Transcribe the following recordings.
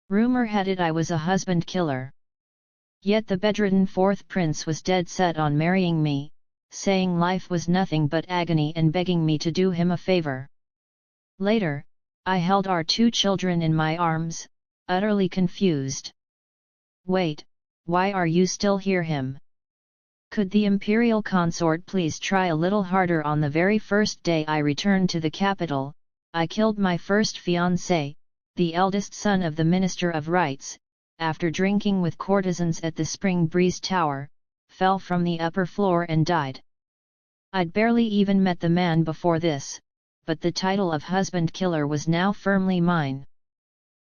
Rumor had it I was a husband killer. Yet the bedridden fourth prince was dead set on marrying me, saying life was nothing but agony and begging me to do him a favor. Later, I held our 2 children in my arms, utterly confused. Wait, why are you still here him? Could the imperial consort please try a little harder? On the very first day I returned to the capital, I killed my first fiancé, the eldest son of the Minister of Rights, after drinking with courtesans at the Spring Breeze Tower, fell from the upper floor and died. I'd barely even met the man before this, but the title of husband killer was now firmly mine.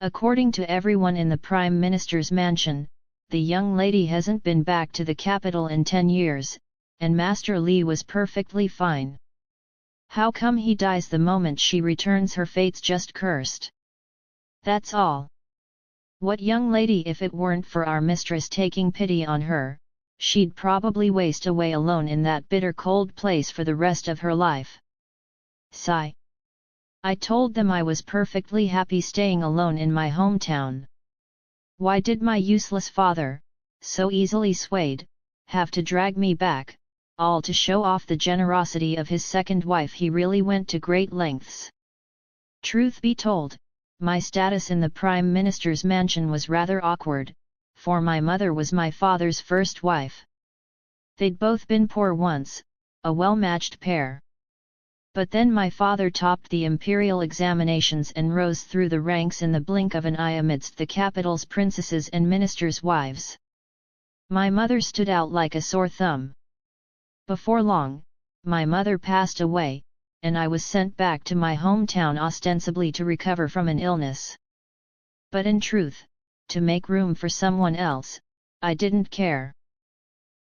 According to everyone in the Prime Minister's mansion, the young lady hasn't been back to the capital in 10 years, and Master Li was perfectly fine. How come he dies the moment she returns? Her fate's just cursed. That's all. What young lady? If it weren't for our mistress taking pity on her, she'd probably waste away alone in that bitter cold place for the rest of her life. Sigh. I told them I was perfectly happy staying alone in my hometown. Why did my useless father, so easily swayed, have to drag me back, all to show off the generosity of his second wife? He really went to great lengths. Truth be told, my status in the Prime Minister's mansion was rather awkward, for my mother was my father's first wife. They'd both been poor once, a well-matched pair. But then my father topped the imperial examinations and rose through the ranks in the blink of an eye amidst the capital's princesses and ministers' wives. My mother stood out like a sore thumb. Before long, my mother passed away, and I was sent back to my hometown ostensibly to recover from an illness. But in truth, to make room for someone else, I didn't care.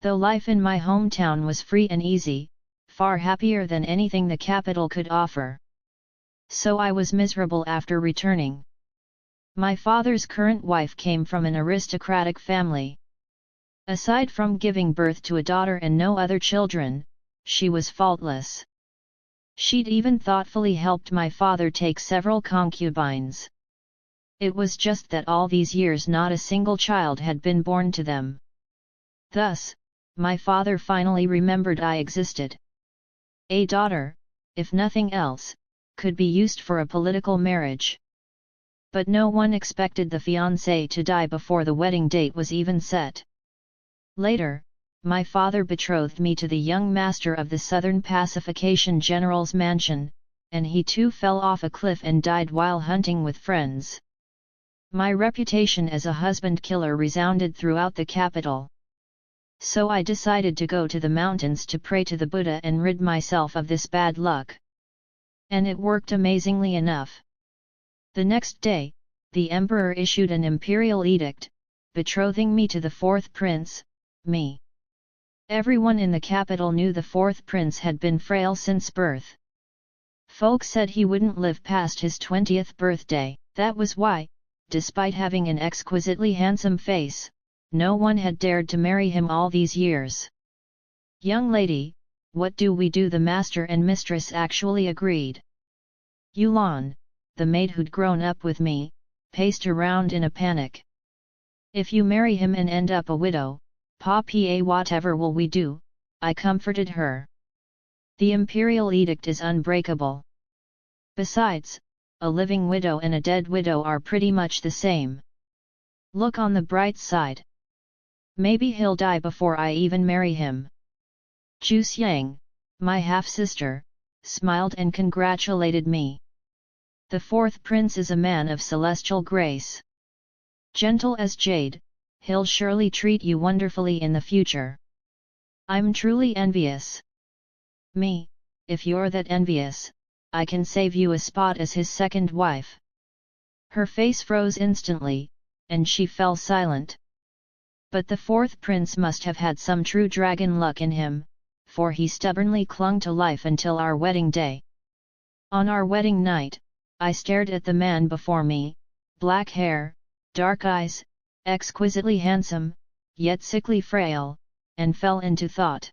Though life in my hometown was free and easy, far happier than anything the capital could offer. So I was miserable after returning. My father's current wife came from an aristocratic family. Aside from giving birth to a daughter and no other children, she was faultless. She'd even thoughtfully helped my father take several concubines. It was just that all these years not a single child had been born to them. Thus, my father finally remembered I existed. A daughter, if nothing else, could be used for a political marriage. But no one expected the fiancé to die before the wedding date was even set. Later, my father betrothed me to the young master of the Southern Pacification General's mansion, and he too fell off a cliff and died while hunting with friends. My reputation as a husband killer resounded throughout the capital. So I decided to go to the mountains to pray to the Buddha and rid myself of this bad luck. And it worked amazingly enough. The next day, the emperor issued an imperial edict, betrothing me to the fourth prince, me. Everyone in the capital knew the fourth prince had been frail since birth. Folks said he wouldn't live past his 20th birthday. That was why, despite having an exquisitely handsome face, no one had dared to marry him all these years. Young lady, what do we do? The master and mistress actually agreed. Yulan, the maid who'd grown up with me, paced around in a panic. If you marry him and end up a widow, pa whatever will we do? I comforted her. The imperial edict is unbreakable. Besides, a living widow and a dead widow are pretty much the same. Look on the bright side. Maybe he'll die before I even marry him. Zhu Xiang, my half-sister, smiled and congratulated me. The fourth prince is a man of celestial grace. Gentle as jade, he'll surely treat you wonderfully in the future. I'm truly envious. Me, if you're that envious, I can save you a spot as his second wife. Her face froze instantly, and she fell silent. But the fourth prince must have had some true dragon luck in him, for he stubbornly clung to life until our wedding day. On our wedding night, I stared at the man before me, black hair, dark eyes, exquisitely handsome, yet sickly frail, and fell into thought.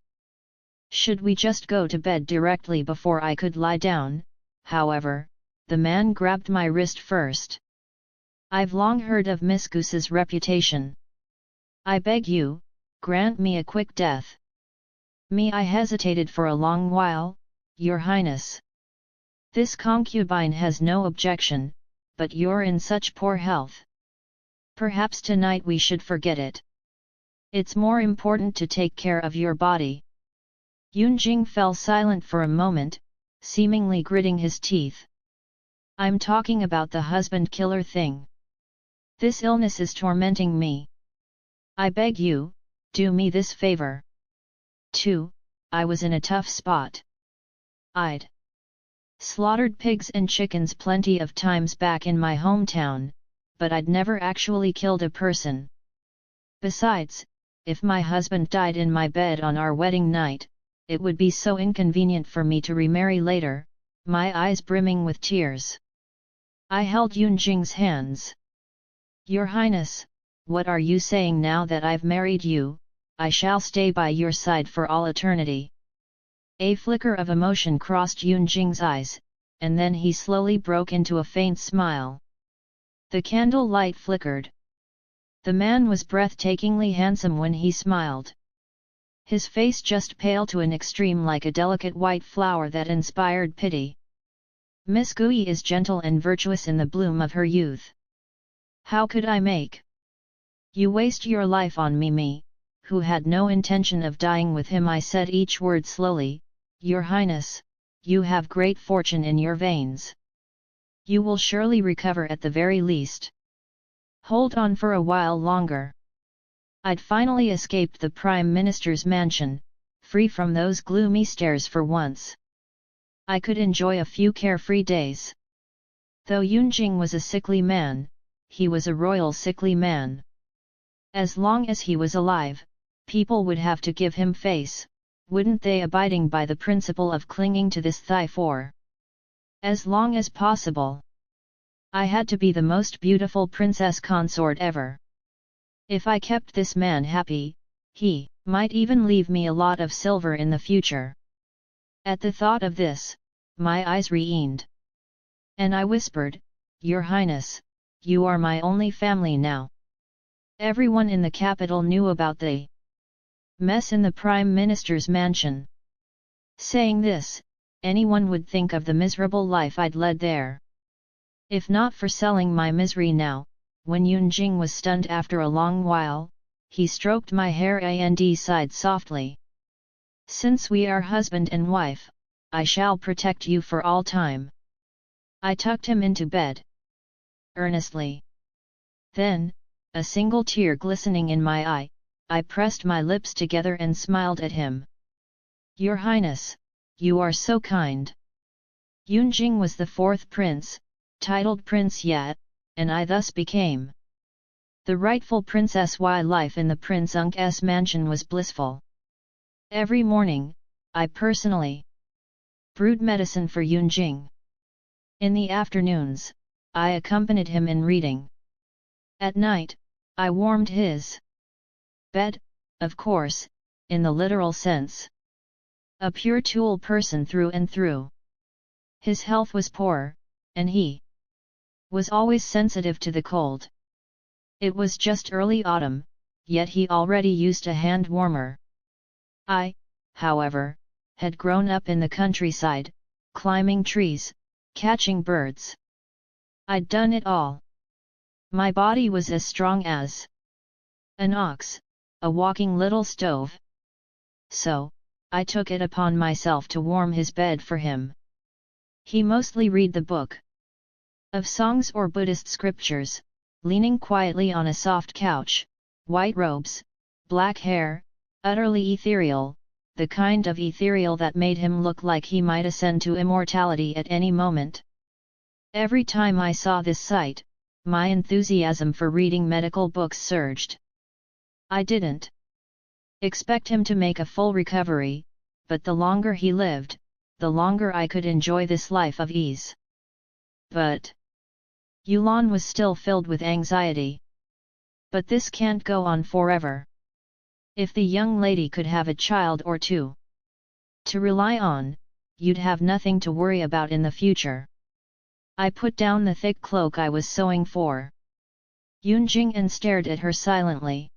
Should we just go to bed directly? Before I could lie down, however, the man grabbed my wrist first. I've long heard of Miss Goose's reputation. I beg you, grant me a quick death. I hesitated for a long while, Your Highness. This concubine has no objection, but you're in such poor health. Perhaps tonight we should forget it. It's more important to take care of your body. Yunjing fell silent for a moment, seemingly gritting his teeth. I'm talking about the husband-killer thing. This illness is tormenting me. I beg you, do me this favor. 2. I was in a tough spot. I'd slaughtered pigs and chickens plenty of times back in my hometown, but I'd never actually killed a person. Besides, if my husband died in my bed on our wedding night, it would be so inconvenient for me to remarry later, my eyes brimming with tears. I held Yunjing's hands. Your Highness, what are you saying now that I've married you? I shall stay by your side for all eternity. A flicker of emotion crossed Yunjing's eyes, and then he slowly broke into a faint smile. The candle light flickered. The man was breathtakingly handsome when he smiled. His face just pale to an extreme like a delicate white flower that inspired pity. Miss Gui is gentle and virtuous in the bloom of her youth. How could I make you waste your life on me, who had no intention of dying with him? I said each word slowly. Your Highness, you have great fortune in your veins. You will surely recover at the very least. Hold on for a while longer. I'd finally escaped the Prime Minister's mansion, free from those gloomy stares for once. I could enjoy a few carefree days. Though Yunjing was a sickly man, he was a royal sickly man. As long as he was alive, people would have to give him face, wouldn't they, abiding by the principle of clinging to this thigh for as long as possible. I had to be the most beautiful princess consort ever. If I kept this man happy, he might even leave me a lot of silver in the future. At the thought of this, my eyes re-ened. And I whispered, Your Highness, you are my only family now. Everyone in the capital knew about the mess in the Prime Minister's mansion. Saying this, anyone would think of the miserable life I'd led there. If not for selling my misery now, when Yunjing was stunned after a long while, he stroked my hair and sighed softly. Since we are husband and wife, I shall protect you for all time. I tucked him into bed. Earnestly. Then, a single tear glistening in my eye, I pressed my lips together and smiled at him. Your Highness, you are so kind. Yunjing was the fourth prince, titled Prince Yat, and I thus became the rightful princess. Life in the Prince Ung's mansion was blissful. Every morning, I personally brewed medicine for Yunjing. In the afternoons, I accompanied him in reading. At night, I warmed his bed, of course, in the literal sense. A pure tool person through and through. His health was poor, and he was always sensitive to the cold. It was just early autumn, yet he already used a hand warmer. I, however, had grown up in the countryside, climbing trees, catching birds. I'd done it all. My body was as strong as an ox, a walking little stove. So, I took it upon myself to warm his bed for him. He mostly read the book of songs or Buddhist scriptures, leaning quietly on a soft couch, white robes, black hair, utterly ethereal, the kind of ethereal that made him look like he might ascend to immortality at any moment. Every time I saw this sight, my enthusiasm for reading medical books surged. I didn't expect him to make a full recovery, but the longer he lived, the longer I could enjoy this life of ease. But Yulan was still filled with anxiety. But this can't go on forever. If the young lady could have a child or two to rely on, you'd have nothing to worry about in the future. I put down the thick cloak I was sewing for Yunjing and stared at her silently.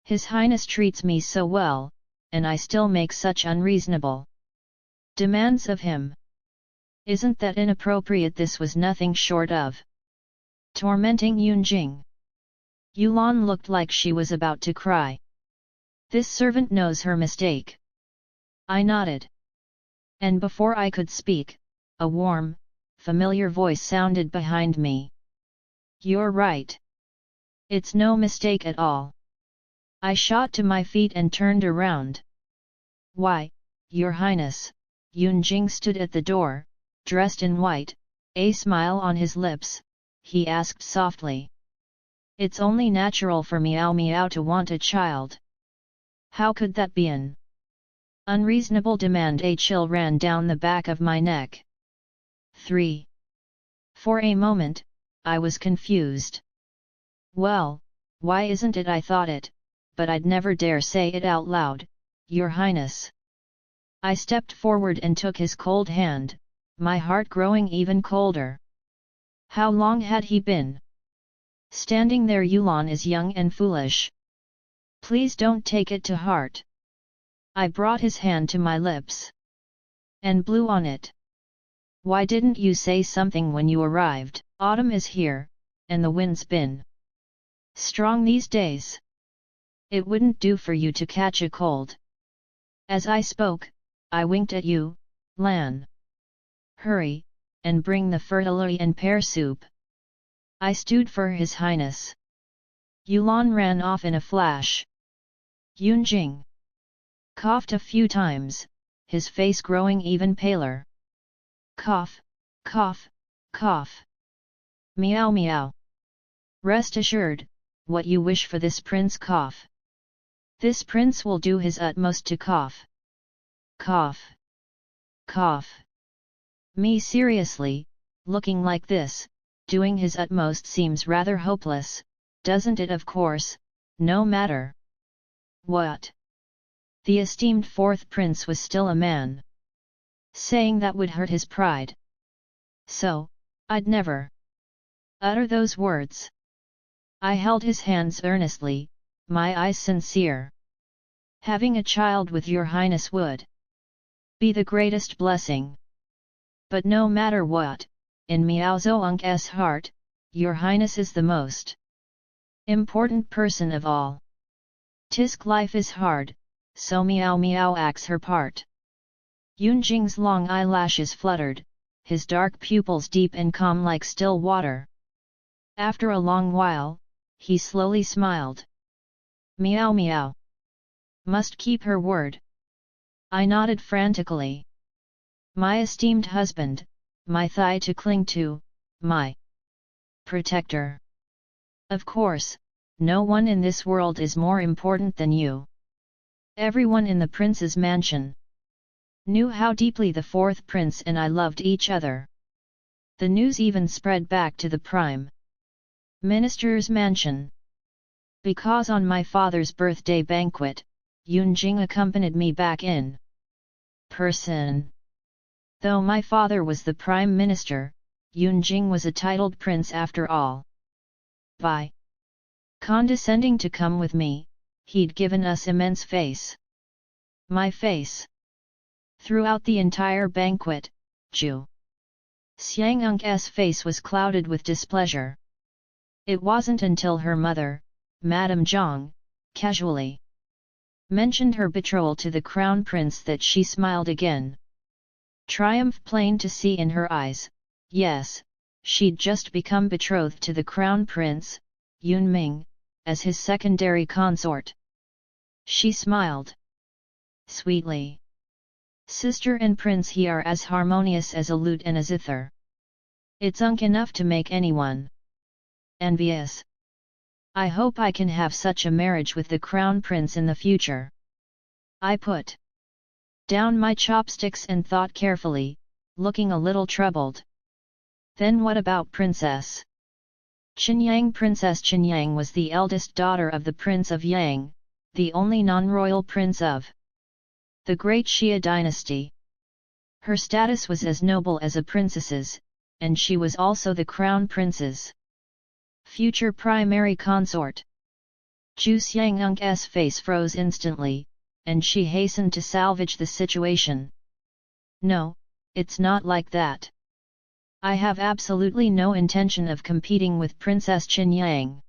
His Highness treats me so well, and I still make such unreasonable demands of him. Isn't that inappropriate? This was nothing short of tormenting Yunjing. Yulan looked like she was about to cry. This servant knows her mistake. I nodded. And before I could speak, a warm, familiar voice sounded behind me. You're right. It's no mistake at all. I shot to my feet and turned around. Why, Your Highness, Yunjing stood at the door, dressed in white, a smile on his lips. He asked softly. It's only natural for Miao Miao to want a child. How could that be an unreasonable demand? A chill ran down the back of my neck. 3. For a moment, I was confused. Well, why isn't it? I thought it, but I'd never dare say it out loud, Your Highness. I stepped forward and took his cold hand, my heart growing even colder. How long had he been standing there? Yulan is young and foolish. Please don't take it to heart. I brought his hand to my lips and blew on it. Why didn't you say something when you arrived? Autumn is here, and the wind's been strong these days. It wouldn't do for you to catch a cold. As I spoke, I winked at you, Lan. Hurry, and bring the fertility and pear soup. I stewed for His Highness. Yulan ran off in a flash. Yunjing coughed a few times, his face growing even paler. Cough, cough, cough. Meow meow. Rest assured, what you wish for this prince. Cough. This prince will do his utmost to cough. Cough. Cough. Me seriously, looking like this, doing his utmost seems rather hopeless, doesn't it? Of course, no matter what. The esteemed fourth prince was still a man. Saying that would hurt his pride. So, I'd never utter those words. I held his hands earnestly, my eyes sincere. Having a child with Your Highness would be the greatest blessing. But no matter what, in Miao Zong's heart, Your Highness is the most important person of all. Tisk life is hard, so Miao Miao acts her part. Yunjing's long eyelashes fluttered, his dark pupils deep and calm like still water. After a long while, he slowly smiled. Meow meow. Must keep her word. I nodded frantically. My esteemed husband, my thigh to cling to, my protector. Of course, no one in this world is more important than you. Everyone in the prince's mansion knew how deeply the fourth prince and I loved each other. The news even spread back to the Prime Minister's mansion. Because on my father's birthday banquet, Yunjing accompanied me back in person. Though my father was the Prime Minister, Yunjing was a titled prince after all. By condescending to come with me, he'd given us immense face. My face. Throughout the entire banquet, Zhu Xiang's face was clouded with displeasure. It wasn't until her mother, Madame Zhang, casually mentioned her betrothal to the crown prince that she smiled again. Triumph plain to see in her eyes. Yes, she'd just become betrothed to the crown prince, Yunming, as his secondary consort. She smiled sweetly. Sister and prince he are as harmonious as a lute and a zither. It's enough to make anyone envious. I hope I can have such a marriage with the crown prince in the future. I put down my chopsticks and thought carefully, looking a little troubled. Then what about Princess Qinyang? Princess Qinyang was the eldest daughter of the Prince of Yang, the only non-royal prince of the great Xia dynasty. Her status was as noble as a princess's, and she was also the crown prince's future primary consort. Zhu Xiangung's face froze instantly, and she hastened to salvage the situation. No, it's not like that. I have absolutely no intention of competing with Princess Qinyang.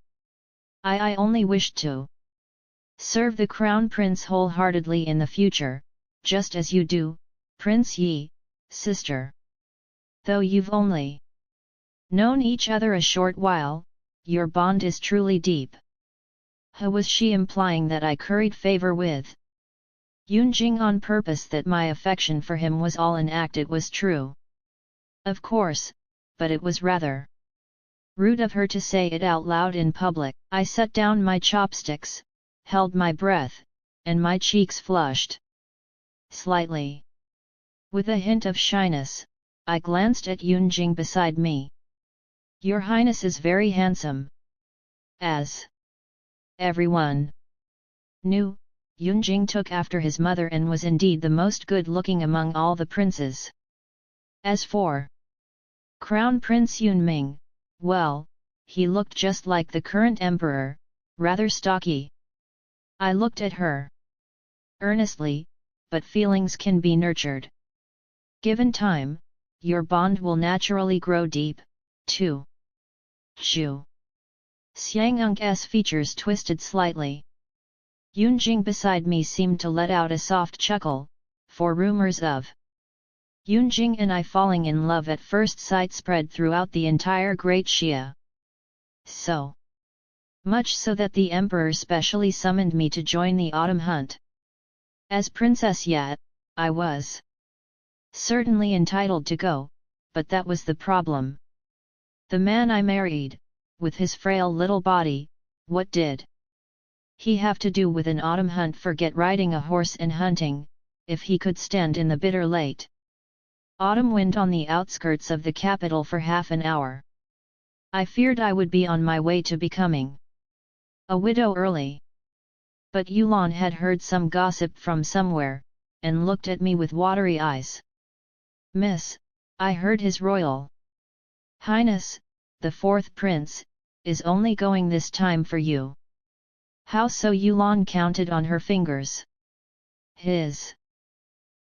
I only wished to serve the Crown Prince wholeheartedly in the future, just as you do, Prince Yi, sister. Though you've only known each other a short while, your bond is truly deep. How was she implying that I curried favor with Yunjing on purpose, that my affection for him was all an act? It was true. Of course, but it was rather rude of her to say it out loud in public. I set down my chopsticks, held my breath, and my cheeks flushed slightly. With a hint of shyness, I glanced at Yunjing beside me. Your Highness is very handsome. As everyone knew, Yunjing took after his mother and was indeed the most good-looking among all the princes. As for Crown Prince Yunming, well, he looked just like the current emperor, rather stocky. I looked at her earnestly, but feelings can be nurtured. Given time, your bond will naturally grow deep, too. Zhu Xiangung's features twisted slightly. Yunjing beside me seemed to let out a soft chuckle, for rumors of Yunjing and I falling in love at first sight spread throughout the entire Great Xia. So much so that the emperor specially summoned me to join the autumn hunt. As Princess Yat, I was certainly entitled to go, but that was the problem. The man I married, with his frail little body, what did he have to do with an autumn hunt? Forget riding a horse and hunting, if he could stand in the bitter late autumn wind on the outskirts of the capital for half an hour. I feared I would be on my way to becoming a widow early. But Yulan had heard some gossip from somewhere, and looked at me with watery eyes. Miss, I heard His Royal Highness, the fourth prince, is only going this time for you. How so? Yulan counted on her fingers. His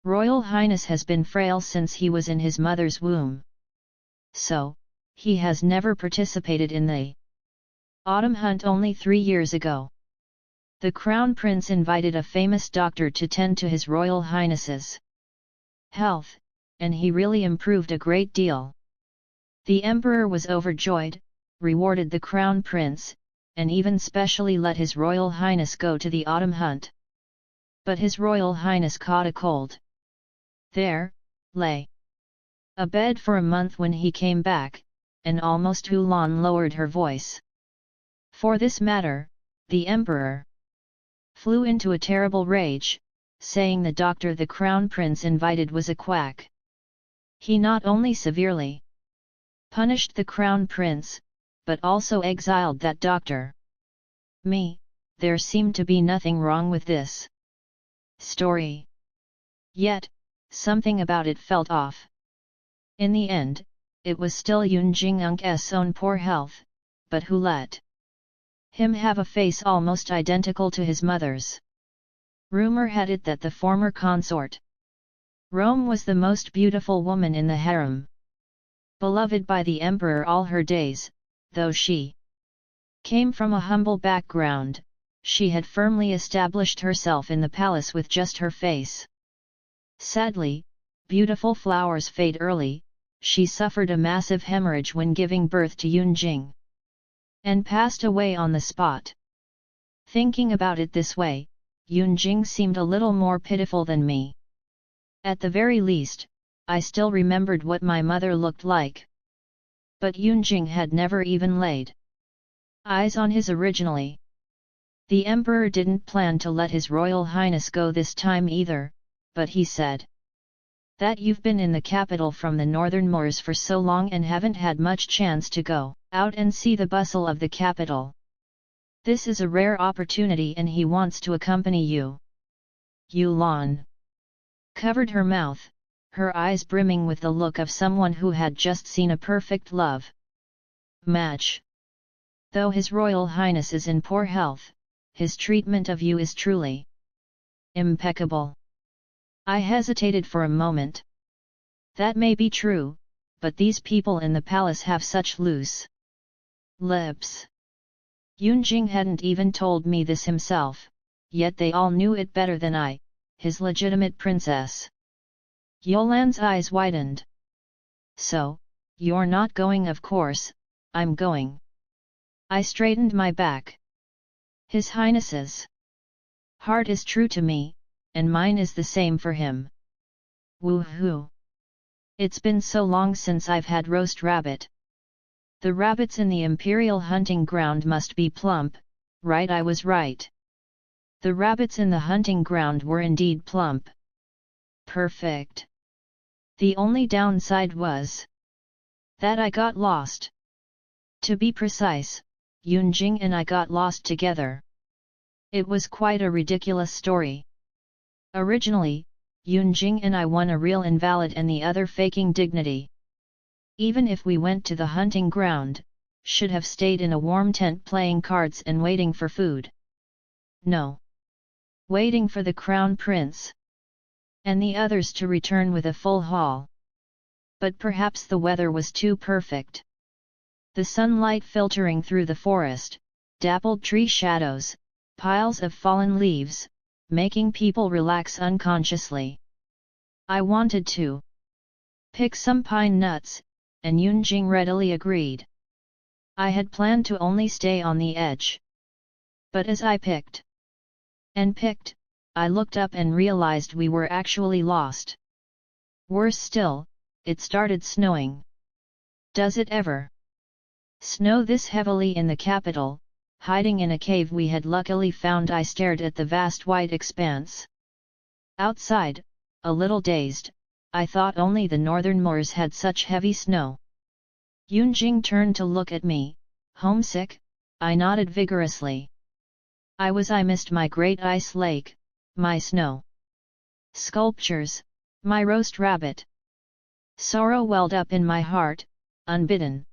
Royal Highness has been frail since he was in his mother's womb. So, he has never participated in the autumn hunt. Only 3 years ago, the Crown Prince invited a famous doctor to tend to His Royal Highness's health, and he really improved a great deal. The Emperor was overjoyed, rewarded the Crown Prince, and even specially let His Royal Highness go to the autumn hunt. But His Royal Highness caught a cold. There, lay abed for a month when he came back, and almost Yulan lowered her voice. For this matter, the Emperor flew into a terrible rage, saying the doctor the Crown Prince invited was a quack. He not only severely punished the Crown Prince, but also exiled that doctor. There seemed to be nothing wrong with this story. Yet, something about it felt off. In the end, it was still Yunjing's own poor health, but who let him have a face almost identical to his mother's? Rumor had it that the former consort Rome was the most beautiful woman in the harem. Beloved by the emperor all her days, though she came from a humble background, she had firmly established herself in the palace with just her face. Sadly, beautiful flowers fade early. She suffered a massive hemorrhage when giving birth to Yunjing, and passed away on the spot. Thinking about it this way, Yunjing seemed a little more pitiful than me. At the very least, I still remembered what my mother looked like. But Yunjing had never even laid eyes on his originally. The emperor didn't plan to let His Royal Highness go this time either, but he said that you've been in the capital from the northern moors for so long and haven't had much chance to go out and see the bustle of the capital. This is a rare opportunity and he wants to accompany you. Yulan covered her mouth, her eyes brimming with the look of someone who had just seen a perfect love match. Though His Royal Highness is in poor health, his treatment of you is truly impeccable. I hesitated for a moment. That may be true, but these people in the palace have such loose lips. Yunjing hadn't even told me this himself, yet they all knew it better than I, his legitimate princess. Yolan's eyes widened. So, you're not going? Of course, I'm going. I straightened my back. His Highness's heart is true to me, and mine is the same for him. Woohoo! It's been so long since I've had roast rabbit. The rabbits in the imperial hunting ground must be plump, right? I was right. The rabbits in the hunting ground were indeed plump. Perfect. The only downside was that I got lost. To be precise, Yunjing and I got lost together. It was quite a ridiculous story. Originally, Yunjing and I won a real invalid and the other faking dignity. Even if we went to the hunting ground, should have stayed in a warm tent playing cards and waiting for food. No. Waiting for the crown prince and the others to return with a full haul. But perhaps the weather was too perfect. The sunlight filtering through the forest, dappled tree shadows, piles of fallen leaves, making people relax unconsciously. I wanted to pick some pine nuts, and Yunjing readily agreed. I had planned to only stay on the edge. But as I picked and picked, I looked up and realized we were actually lost. Worse still, it started snowing. Does it ever snow this heavily in the capital? Hiding in a cave we had luckily found, I stared at the vast white expanse. Outside, a little dazed, I thought only the northern moors had such heavy snow. Yunjing turned to look at me. Homesick? I nodded vigorously. I missed my great ice lake, my snow sculptures, my roast rabbit. Sorrow welled up in my heart, unbidden.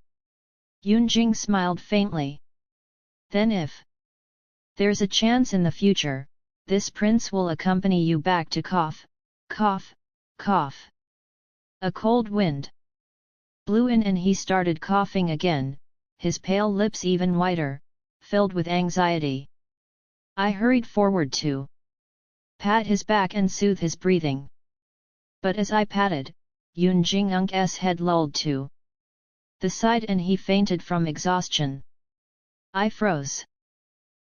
Yunjing smiled faintly. Then if there's a chance in the future, this prince will accompany you back to cough, cough, cough. A cold wind blew in and he started coughing again, his pale lips even whiter, filled with anxiety. I hurried forward to pat his back and soothe his breathing. But as I patted, Yunjing's head lolled to the side and he fainted from exhaustion. I froze.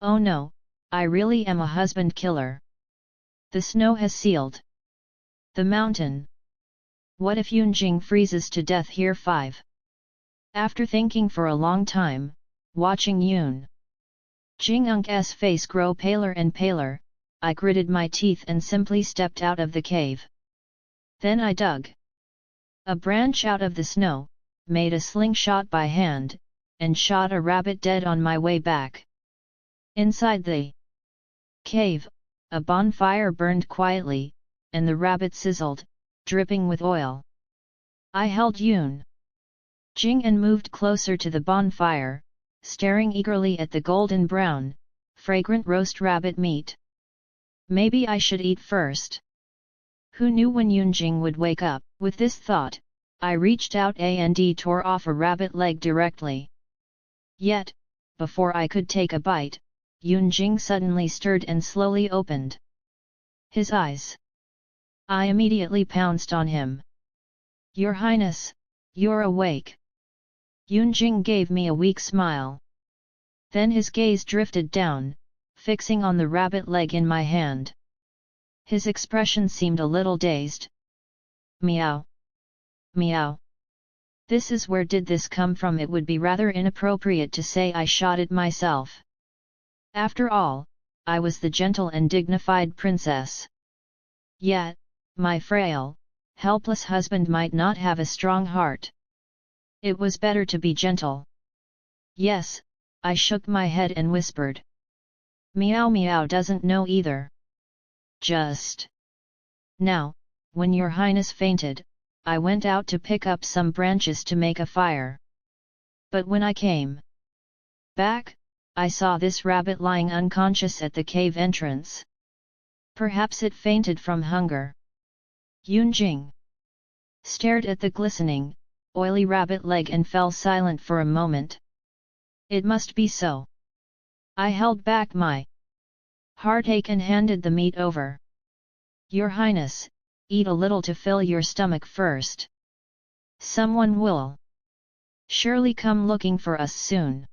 Oh no, I really am a husband killer. The snow has sealed the mountain. What if Yunjing freezes to death here? 5. After thinking for a long time, watching Yunjing's face grow paler and paler, I gritted my teeth and simply stepped out of the cave. Then I dug a branch out of the snow, made a slingshot by hand, and shot a rabbit dead on my way back. Inside the cave, a bonfire burned quietly, and the rabbit sizzled, dripping with oil. I held Yunjing and moved closer to the bonfire, staring eagerly at the golden brown, fragrant roast rabbit meat. Maybe I should eat first. Who knew when Yunjing would wake up? With this thought, I reached out and tore off a rabbit leg directly. Yet, before I could take a bite, Yunjing suddenly stirred and slowly opened his eyes. I immediately pounced on him. Your Highness, you're awake. Yunjing gave me a weak smile. Then his gaze drifted down, fixing on the rabbit leg in my hand. His expression seemed a little dazed. Meow. Meow. This is where did this come from? It would be rather inappropriate to say I shot it myself. After all, I was the gentle and dignified princess. Yet, my frail, helpless husband might not have a strong heart. It was better to be gentle. Yes, I shook my head and whispered. Meow meow doesn't know either. Just now, when your highness fainted, I went out to pick up some branches to make a fire. But when I came Back, I saw this rabbit lying unconscious at the cave entrance. Perhaps it fainted from hunger. Yunjing stared at the glistening, oily rabbit leg and fell silent for a moment. It must be so. I held back my heartache and handed the meat over. Your Highness, eat a little to fill your stomach first. Someone will surely come looking for us soon.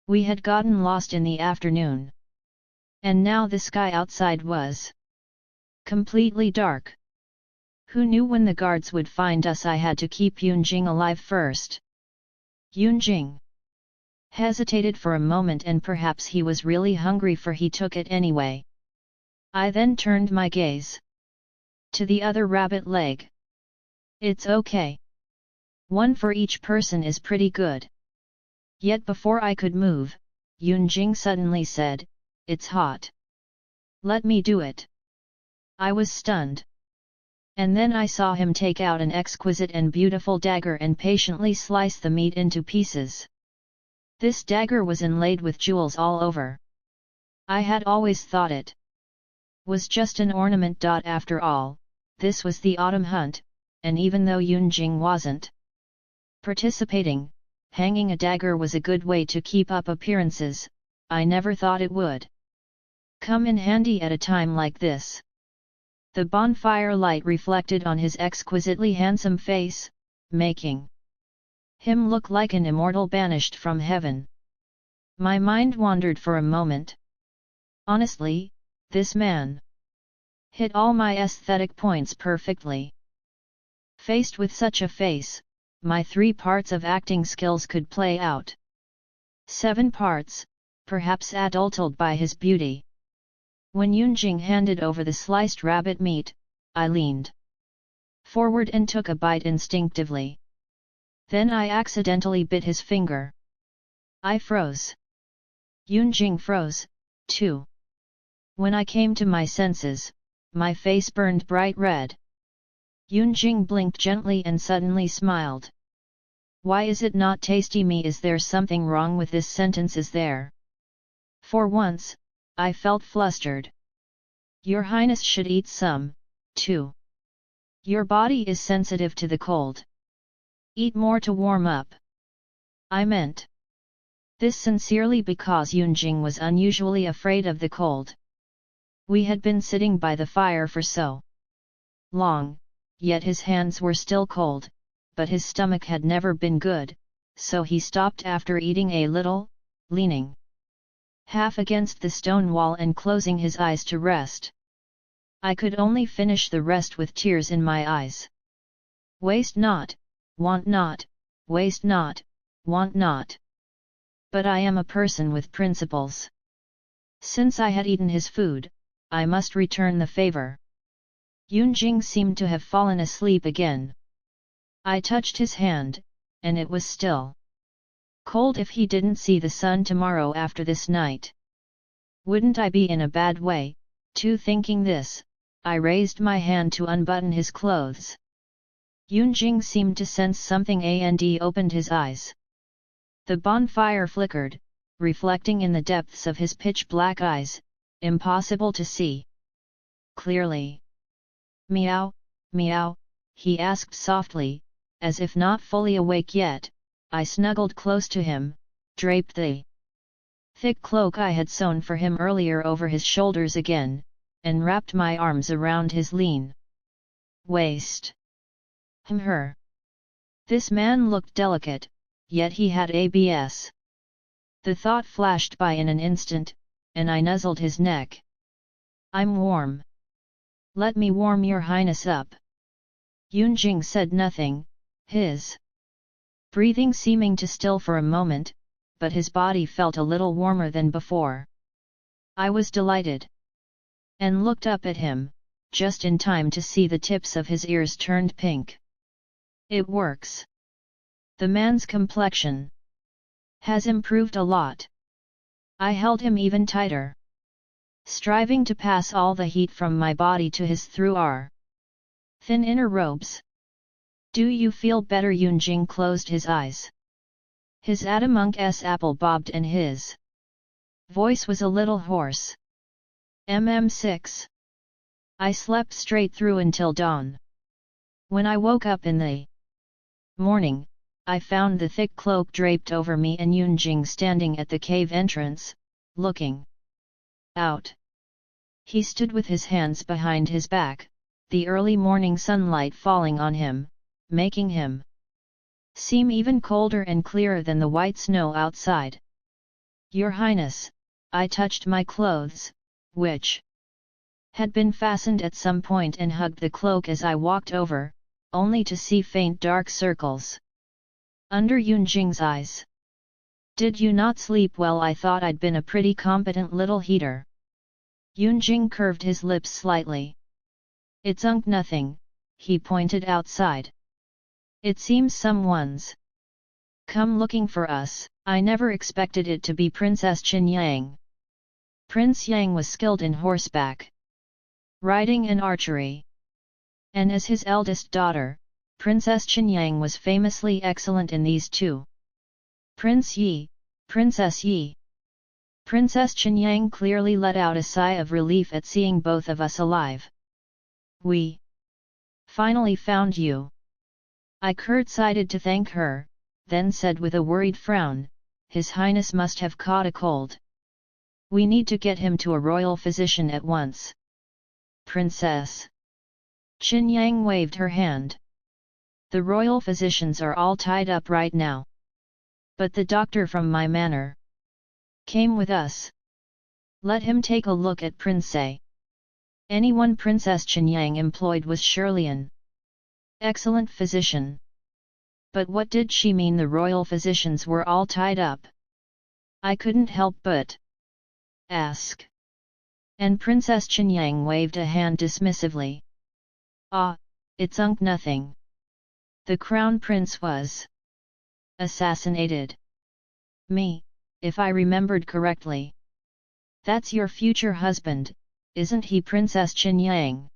We had gotten lost in the afternoon. And now the sky outside was completely dark. Who knew when the guards would find us? I had to keep Yunjing alive first. Yunjing hesitated for a moment, and perhaps he was really hungry, for he took it anyway. I then turned my gaze to the other rabbit leg. It's okay. One for each person is pretty good. Yet before I could move, Yunjing suddenly said, "It's hot. Let me do it." I was stunned. And then I saw him take out an exquisite and beautiful dagger and patiently slice the meat into pieces. This dagger was inlaid with jewels all over. I had always thought it was just an ornament. After all, this was the autumn hunt, and even though Yunjing wasn't participating, hanging a dagger was a good way to keep up appearances. I never thought it would come in handy at a time like this. The bonfire light reflected on his exquisitely handsome face, making him look like an immortal banished from heaven. My mind wandered for a moment. Honestly, this man hit all my aesthetic points perfectly. Faced with such a face, my 3 parts of acting skills could play out. 7 parts, perhaps adulterated by his beauty. When Yunjing handed over the sliced rabbit meat, I leaned forward and took a bite instinctively. Then I accidentally bit his finger. I froze. Yunjing froze, too. When I came to my senses, my face burned bright red. Yunjing blinked gently and suddenly smiled. Why is it not tasty? Me, is there something wrong with this sentence? Is there? For once, I felt flustered. Your Highness should eat some, too. Your body is sensitive to the cold. Eat more to warm up. I meant this sincerely because Yunjing was unusually afraid of the cold. We had been sitting by the fire for so long, yet his hands were still cold, but his stomach had never been good, so he stopped after eating a little, leaning half against the stone wall and closing his eyes to rest. I could only finish the rest with tears in my eyes. Waste not, want not, waste not, want not. But I am a person with principles. Since I had eaten his food, I must return the favor. Yunjing seemed to have fallen asleep again. I touched his hand, and it was still cold. If he didn't see the sun tomorrow after this night, wouldn't I be in a bad way? Too, thinking this, I raised my hand to unbutton his clothes. Yunjing seemed to sense something and opened his eyes. The bonfire flickered, reflecting in the depths of his pitch-black eyes, impossible to see clearly. Meow, meow, he asked softly, as if not fully awake yet. I snuggled close to him, draped the thick cloak I had sewn for him earlier over his shoulders again, and wrapped my arms around his lean waist. Her. This man looked delicate, yet he had ABS. The thought flashed by in an instant, and I nuzzled his neck. I'm warm. Let me warm your Highness up. Yunjing said nothing, his breathing seeming to still for a moment, but his body felt a little warmer than before. I was delighted, and looked up at him, just in time to see the tips of his ears turned pink. It works. The man's complexion has improved a lot. I held him even tighter, striving to pass all the heat from my body to his through our thin inner robes. Do you feel better? Yunjing closed his eyes. His Adamonk's apple bobbed and his voice was a little hoarse. 6. I slept straight through until dawn. When I woke up in the morning, I found the thick cloak draped over me and Yunjing standing at the cave entrance, looking out. He stood with his hands behind his back, the early morning sunlight falling on him, making him seem even colder and clearer than the white snow outside. Your Highness, I touched my clothes, which had been fastened at some point, and hugged the cloak as I walked over, only to see faint dark circles under Yunjing's eyes. Did you not sleep well? I thought I'd been a pretty competent little heater. Yunjing curved his lips slightly. It's nothing, he pointed outside. It seems someone's come looking for us. I never expected it to be Princess Qin Yang. Prince Yang was skilled in horseback riding and archery. And as his eldest daughter, Princess Qin Yang was famously excellent in these too. Prince Yi, Princess Yi. Princess Qin Yang clearly let out a sigh of relief at seeing both of us alive. We finally found you. I curtsied to thank her, then said with a worried frown, His Highness must have caught a cold. We need to get him to a royal physician at once. Princess Qin Yang waved her hand. The royal physicians are all tied up right now. But the doctor from my manor came with us. Let him take a look at Prince A. Anyone Princess Qin Yang employed was surely an excellent physician. But what did she mean the royal physicians were all tied up? I couldn't help but ask. And Princess Qin Yang waved a hand dismissively. Ah, it's nothing. The crown prince was assassinated. Me, if I remembered correctly. That's your future husband, isn't he? Princess Qin Yang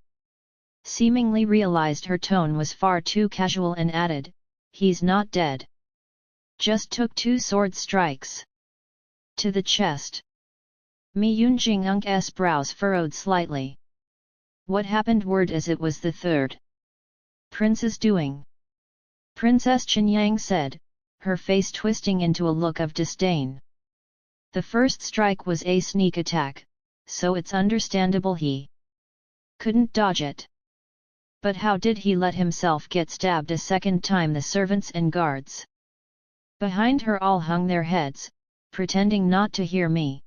seemingly realized her tone was far too casual and added, he's not dead. Just took 2 sword strikes to the chest. Mi Yunjing's brows furrowed slightly. What happened? Word as it was the third prince's doing. Princess Qin Yang said, her face twisting into a look of disdain. The first strike was a sneak attack, so it's understandable he couldn't dodge it. But how did he let himself get stabbed a second time? The servants and guards behind her all hung their heads, pretending not to hear me.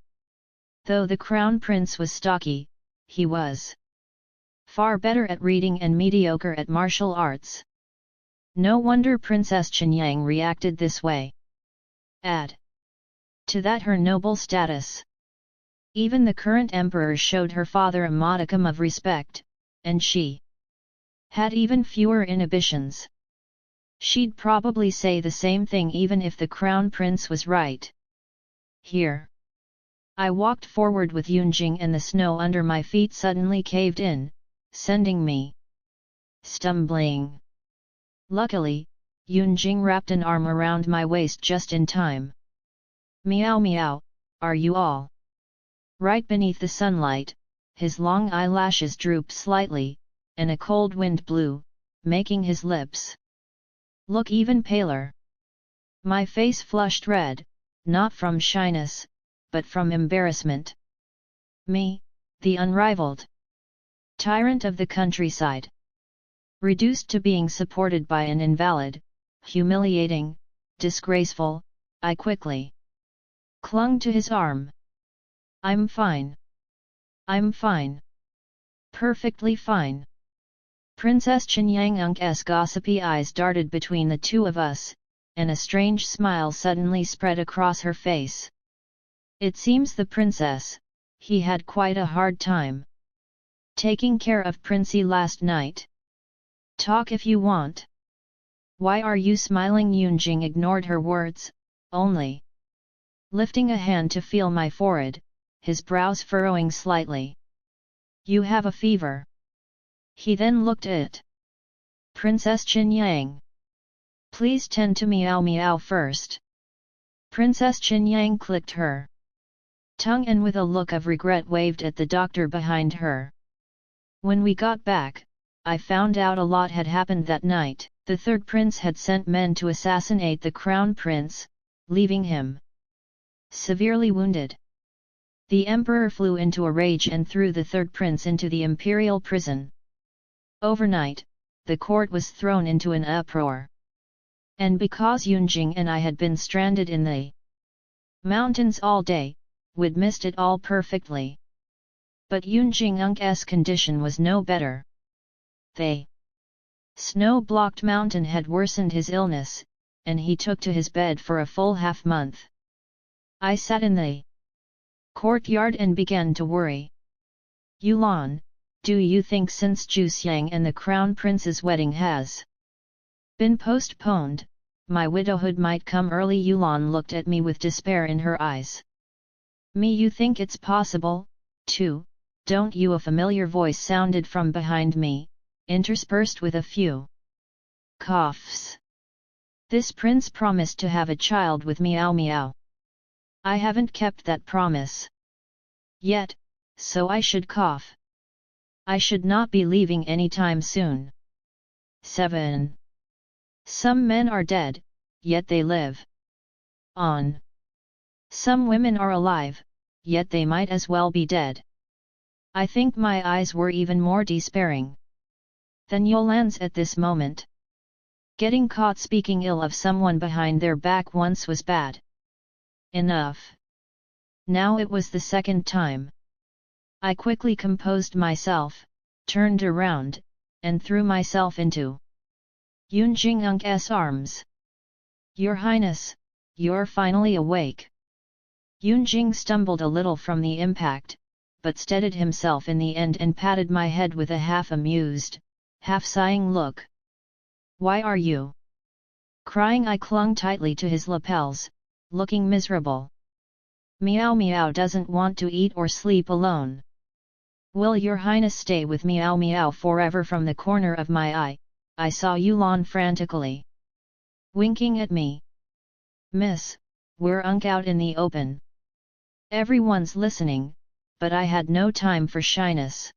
Though the crown prince was stocky, he was far better at reading and mediocre at martial arts. No wonder Princess Qin Yang reacted this way. Add to that her noble status. Even the current emperor showed her father a modicum of respect, and she had even fewer inhibitions. She'd probably say the same thing even if the crown prince was right. Here. I walked forward with Yunjing, and the snow under my feet suddenly caved in, sending me stumbling. Luckily, Yunjing wrapped an arm around my waist just in time. Meow meow, are you all right? Beneath the sunlight, his long eyelashes drooped slightly, and a cold wind blew, making his lips look even paler. My face flushed red, not from shyness, but from embarrassment. Me, the unrivaled tyrant of the countryside, reduced to being supported by an invalid, humiliating, disgraceful. I quickly clung to his arm. I'm fine. I'm fine. Perfectly fine. Princess Qin Yang's gossipy eyes darted between the two of us, and a strange smile suddenly spread across her face. It seems the princess, he had quite a hard time taking care of Princey last night. Talk if you want. Why are you smiling? Yunjing ignored her words, only lifting a hand to feel my forehead, his brows furrowing slightly. You have a fever. He then looked at Princess Qin Yang. Please tend to meow meow first. Princess Qinyang clicked her tongue and with a look of regret waved at the doctor behind her. When we got back, I found out a lot had happened that night. The third prince had sent men to assassinate the crown prince, leaving him severely wounded. The emperor flew into a rage and threw the third prince into the imperial prison. Overnight, the court was thrown into an uproar. And because Yunjing and I had been stranded in the mountains all day, we'd missed it all perfectly. But Yunjing Unk's condition was no better. The snow-blocked mountain had worsened his illness, and he took to his bed for a full half-month. I sat in the courtyard and began to worry. Yulan, do you think since Zhu Xiang and the crown prince's wedding has been postponed, my widowhood might come early? Yulan looked at me with despair in her eyes. Me, you think it's possible, too, don't you? A familiar voice sounded from behind me, interspersed with a few coughs. This prince promised to have a child with Miao Miao. I haven't kept that promise yet, so I should cough. I should not be leaving any time soon. 7. Some men are dead, yet they live on. Some women are alive, yet they might as well be dead. I think my eyes were even more despairing than Yolan's at this moment. Getting caught speaking ill of someone behind their back once was bad enough. Now it was the second time. I quickly composed myself, turned around, and threw myself into Yunjing Unk's arms. Your Highness, you're finally awake. Yunjing stumbled a little from the impact, but steadied himself in the end and patted my head with a half-amused, half-sighing look. Why are you crying? I clung tightly to his lapels, looking miserable. Miao Miao doesn't want to eat or sleep alone. Will your Highness stay with Miao Miao forever? From the corner of my eye, I saw Yulan frantically winking at me. Miss, we're out in the open. Everyone's listening, but I had no time for shyness.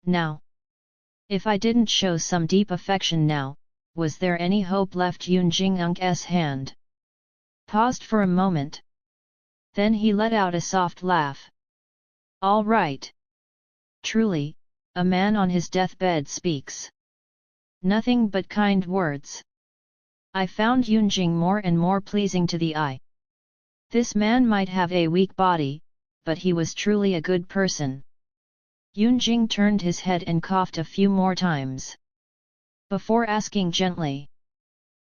Now, if I didn't show some deep affection now, was there any hope left? Yunjing Unk's hand paused for a moment. Then he let out a soft laugh. All right. Truly, a man on his deathbed speaks nothing but kind words. I found Yunjing more and more pleasing to the eye. This man might have a weak body, but he was truly a good person. Yunjing turned his head and coughed a few more times, before asking gently.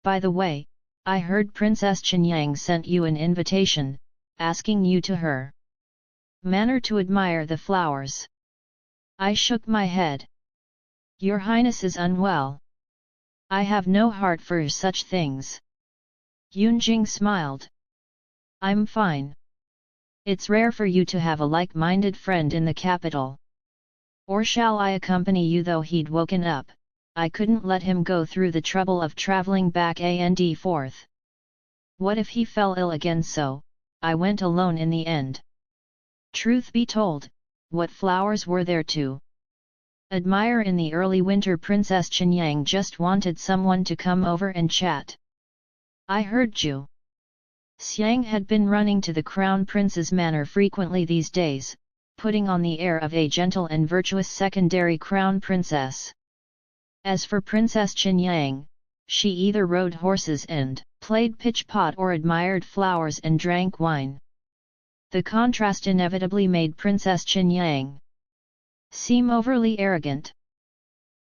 By the way, I heard Princess Qinyang sent you an invitation, asking you to her manor to admire the flowers. I shook my head. Your Highness is unwell. I have no heart for such things. Yunjing smiled. I'm fine. It's rare for you to have a like-minded friend in the capital. Or shall I accompany you? Though he'd woken up, I couldn't let him go through the trouble of travelling back and forth. What if he fell ill again? So I went alone in the end. Truth be told, what flowers were there to admire in the early winter? Princess Qinyang just wanted someone to come over and chat. I heard Zhu Xiang had been running to the crown prince's manor frequently these days, putting on the air of a gentle and virtuous secondary crown princess. As for Princess Qinyang, she either rode horses and played pitch-pot or admired flowers and drank wine. The contrast inevitably made Princess Qinyang seem overly arrogant.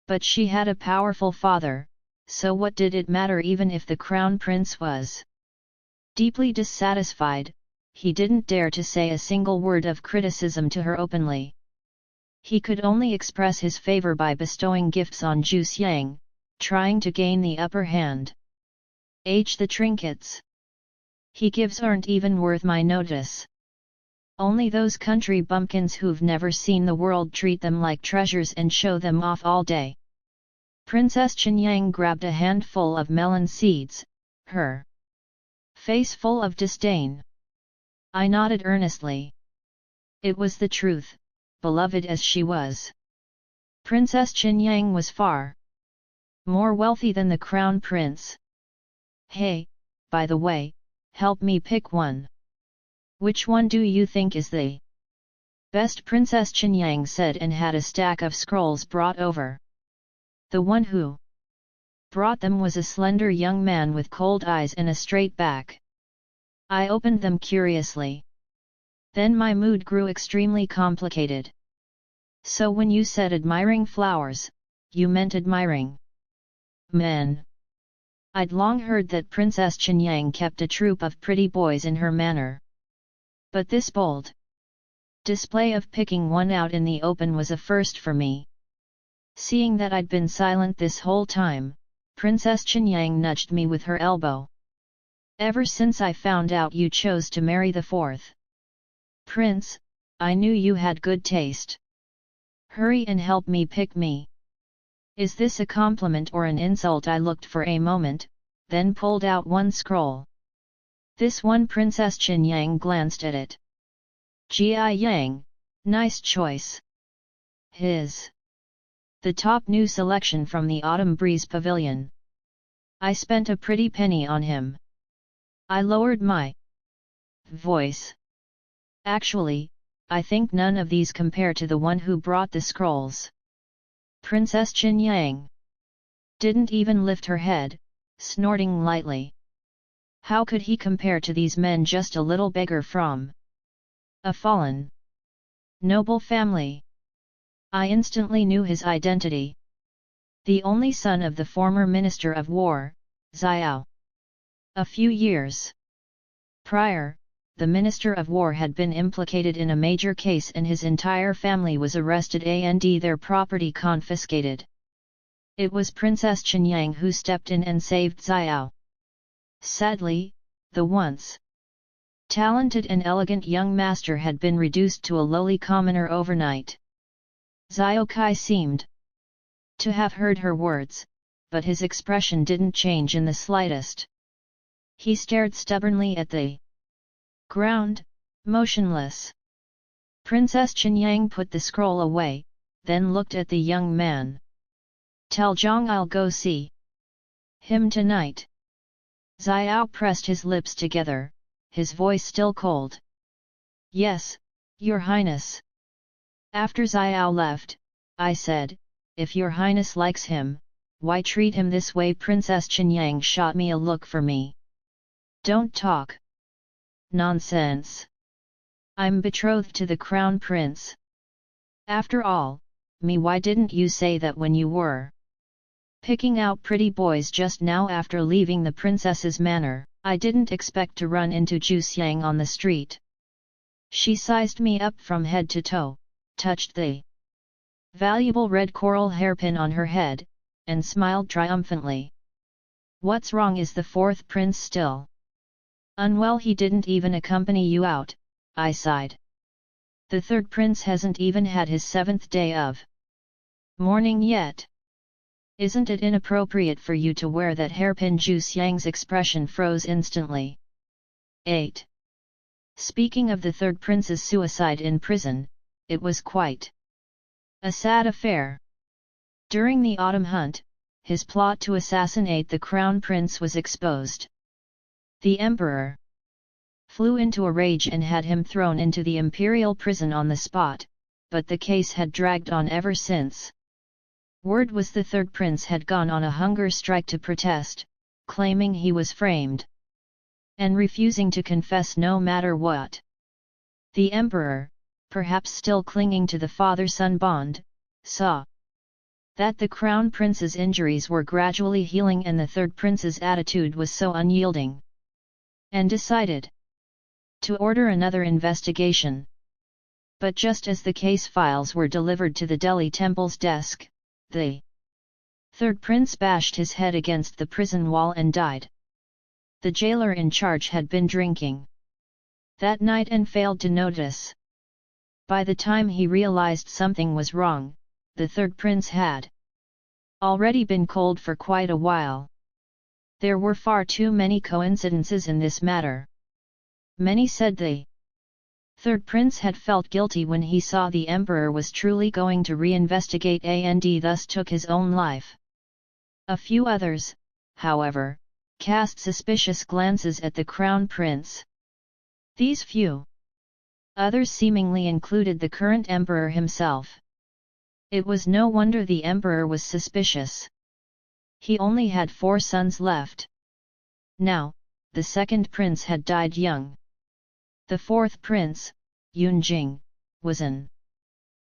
But she had a powerful father, so what did it matter? Even if the crown prince was deeply dissatisfied, he didn't dare to say a single word of criticism to her openly. He could only express his favor by bestowing gifts on Zhu Xiang, trying to gain the upper hand. The trinkets he gives aren't even worth my notice. Only those country bumpkins who've never seen the world treat them like treasures and show them off all day. Princess Qinyang grabbed a handful of melon seeds, her face full of disdain. I nodded earnestly. It was the truth, beloved as she was. Princess Qinyang was far more wealthy than the crown prince. Hey, by the way, help me pick one. Which one do you think is the best? Princess Qinyang said and had a stack of scrolls brought over. The one who brought them was a slender young man with cold eyes and a straight back. I opened them curiously. Then my mood grew extremely complicated. So when you said admiring flowers, you meant admiring men. I'd long heard that Princess Qinyang kept a troop of pretty boys in her manor. But this bold display of picking one out in the open was a first for me. Seeing that I'd been silent this whole time, Princess Qinyang nudged me with her elbow. Ever since I found out you chose to marry the fourth prince, I knew you had good taste. Hurry and help me pick me. Is this a compliment or an insult? I looked for a moment, then pulled out one scroll. This one. Princess Qinyang glanced at it. Jia Yang, nice choice. The top new selection from the Autumn Breeze Pavilion. I spent a pretty penny on him. I lowered my voice. Actually, I think none of these compare to the one who brought the scrolls. Princess Qinyang didn't even lift her head, snorting lightly. How could he compare to these men? Just a little beggar from a fallen noble family. I instantly knew his identity. The only son of the former Minister of War, Xiao. A few years prior, the Minister of War had been implicated in a major case and his entire family was arrested and their property confiscated. It was Princess Qinyang who stepped in and saved Xiao. Sadly, the once talented and elegant young master had been reduced to a lowly commoner overnight. Xiao Kai seemed to have heard her words, but his expression didn't change in the slightest. He stared stubbornly at the ground, motionless. Princess Qinyang put the scroll away, then looked at the young man. Tell Zhang I'll go see him tonight. Xiao pressed his lips together, his voice still cold. Yes, Your Highness. After Xiao left, I said, if Your Highness likes him, why treat him this way? Princess Qinyang shot me a look. For me. Don't talk nonsense. I'm betrothed to the crown prince. After all, why didn't you say that when you were picking out pretty boys just now after leaving the princess's manor? I didn't expect to run into Zhu Xiang on the street. She sized me up from head to toe, touched the valuable red coral hairpin on her head, and smiled triumphantly. What's wrong? Is the fourth prince still unwell? He didn't even accompany you out, I sighed. The third prince hasn't even had his 7th day of mourning yet. Isn't it inappropriate for you to wear that hairpin? Zhu Xiang's expression froze instantly. 8. Speaking of the third prince's suicide in prison, it was quite a sad affair. During the autumn hunt, his plot to assassinate the crown prince was exposed. The emperor flew into a rage and had him thrown into the imperial prison on the spot, but the case had dragged on ever since. Word was the third prince had gone on a hunger strike to protest, claiming he was framed and refusing to confess no matter what. The emperor, perhaps still clinging to the father-son bond, saw that the crown prince's injuries were gradually healing and the third prince's attitude was so unyielding, and decided to order another investigation. But just as the case files were delivered to the Delhi Temple's desk, the third prince bashed his head against the prison wall and died. The jailer in charge had been drinking that night and failed to notice. By the time he realized something was wrong, the third prince had already been cold for quite a while. There were far too many coincidences in this matter. Many said the third prince had felt guilty when he saw the emperor was truly going to reinvestigate and thus took his own life. A few others, however, cast suspicious glances at the crown prince. These few others seemingly included the current emperor himself. It was no wonder the emperor was suspicious. He only had 4 sons left. Now, the second prince had died young. The fourth prince, Yunjing, was an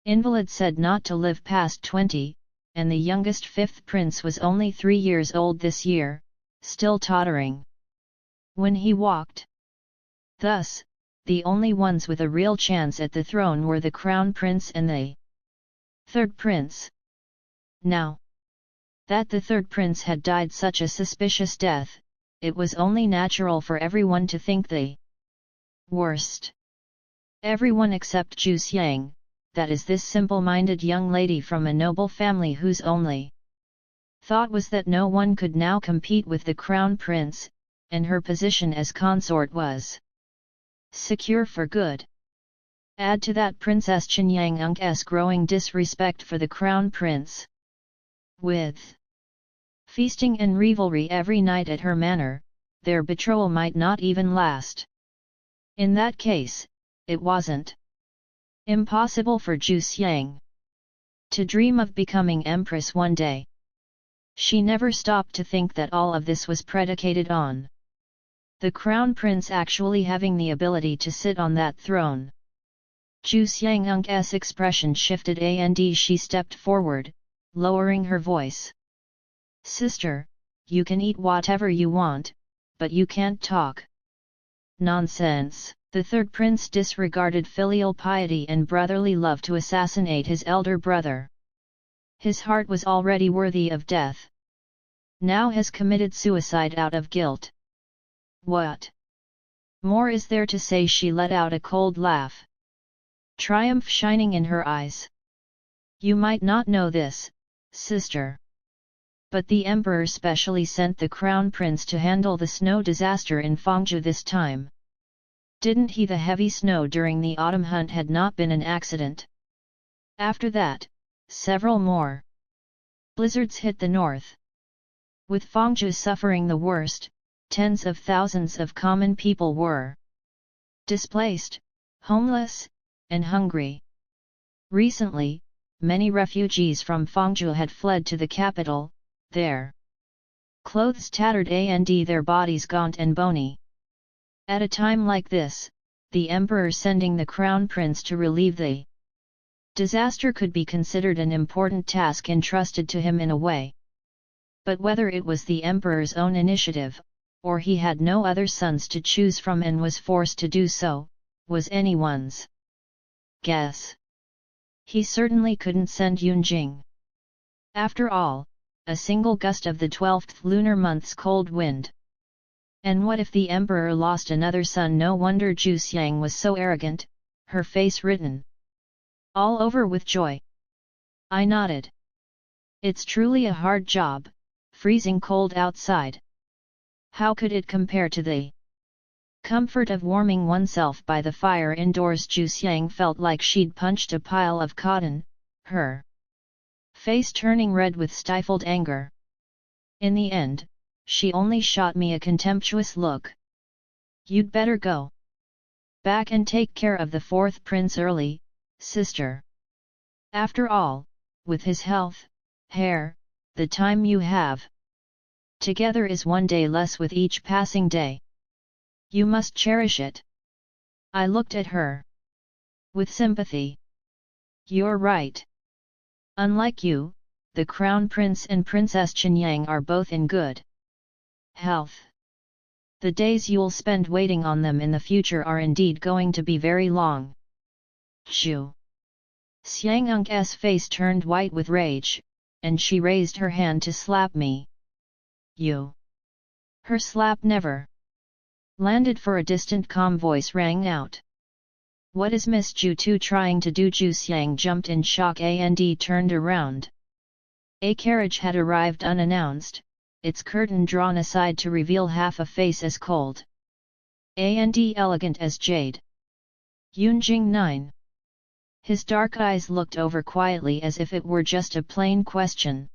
invalid said not to live past 20, and the youngest fifth prince was only 3 years old this year, still tottering when he walked. Thus, the only ones with a real chance at the throne were the crown prince and the third prince. Now that the third prince had died such a suspicious death, it was only natural for everyone to think the worst. Everyone except Zhu Xiang, that is this simple-minded young lady from a noble family whose only thought was that no one could now compete with the crown prince, and her position as consort was secure for good. Add to that Princess Qinyang Unk's growing disrespect for the crown prince. With feasting and revelry every night at her manor, their betrothal might not even last. In that case, it wasn't impossible for Zhu Xiang to dream of becoming empress one day. She never stopped to think that all of this was predicated on the crown prince actually having the ability to sit on that throne. Zhu Xiang's expression shifted and she stepped forward, lowering her voice. Sister, you can eat whatever you want, but you can't talk. Nonsense! The third prince disregarded filial piety and brotherly love to assassinate his elder brother. His heart was already worthy of death. Now has committed suicide out of guilt. What more is there to say? She let out a cold laugh, triumph shining in her eyes. You might not know this, sister, but the emperor specially sent the crown prince to handle the snow disaster in Fangzhou this time. Didn't he? The heavy snow during the autumn hunt had not been an accident. After that, several more blizzards hit the north. With Fangzhou suffering the worst, tens of thousands of common people were displaced, homeless, and hungry. Recently, many refugees from Fangzhou had fled to the capital, their clothes tattered and their bodies gaunt and bony. At a time like this, the emperor sending the crown prince to relieve the disaster could be considered an important task entrusted to him in a way. But whether it was the emperor's own initiative, or he had no other sons to choose from and was forced to do so, was anyone's guess. He certainly couldn't send Yunjing. After all, a single gust of the 12th lunar month's cold wind. And what if the emperor lost another son? No wonder Zhu Xiang was so arrogant, her face written all over with joy. I nodded. It's truly a hard job, freezing cold outside. How could it compare to the comfort of warming oneself by the fire indoors? Zhu Xiang felt like she'd punched a pile of cotton, her face turning red with stifled anger. In the end, she only shot me a contemptuous look. You'd better go back and take care of the fourth prince early, sister. After all, with his health, hair, the time you have together is one day less with each passing day. You must cherish it. I looked at her with sympathy. You're right. Unlike you, the crown prince and Princess Qinyang are both in good health. The days you'll spend waiting on them in the future are indeed going to be very long. Zhu Xiang's face turned white with rage, and she raised her hand to slap me. You! Her slap never landed, for a distant calm voice rang out. What is Miss Zhu Tu trying to do? Zhu Xiang jumped in shock and turned around. A carriage had arrived unannounced. its curtain drawn aside to reveal half a face as cold and elegant as jade. Yunjing 9. His dark eyes looked over quietly as if it were just a plain question.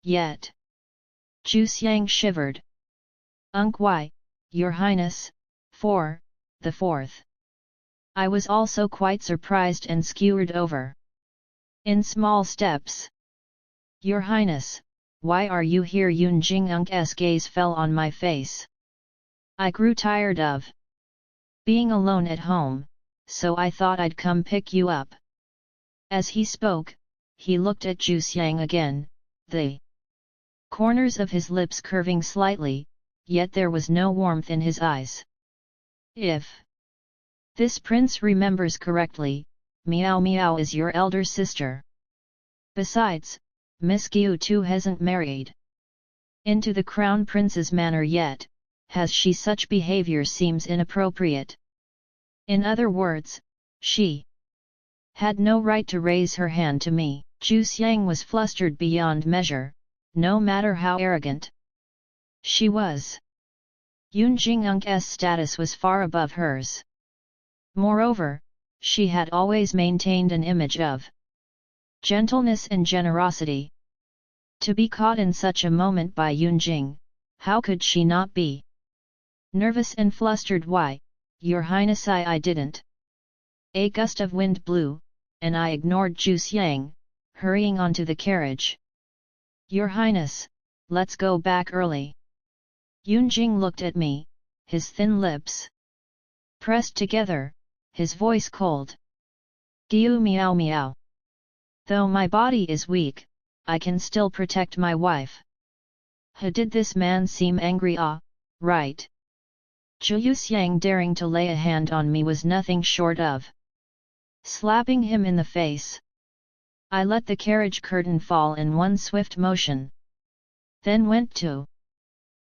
Yet Zhu Xiang shivered. Why, Your Highness, the fourth. I was also quite surprised and skewered over. In small steps. Your Highness, why are you here? Yunjing's gaze fell on my face. I grew tired of being alone at home, so I thought I'd come pick you up. As he spoke, he looked at Zhu Xiang again, the corners of his lips curving slightly, yet there was no warmth in his eyes. If this prince remembers correctly, Miao Miao is your elder sister. Besides, Miss Qiu too hasn't married into the crown prince's manor yet. Has she? Such behavior seems inappropriate. In other words, she had no right to raise her hand to me. Zhu Xiang was flustered beyond measure, no matter how arrogant she was. Yunjing's status was far above hers. Moreover, she had always maintained an image of gentleness and generosity. To be caught in such a moment by Yunjing, how could she not be nervous and flustered? Why, Your Highness, I didn't. A gust of wind blew, and I ignored Zhu Xiang, hurrying onto the carriage. Your Highness, let's go back early. Yunjing looked at me, his thin lips pressed together, his voice cold. Qiu Miao Miao. Though my body is weak, I can still protect my wife. Did this man seem angry? Right. Zhu Xiang daring to lay a hand on me was nothing short of slapping him in the face. I let the carriage curtain fall in one swift motion. Then went to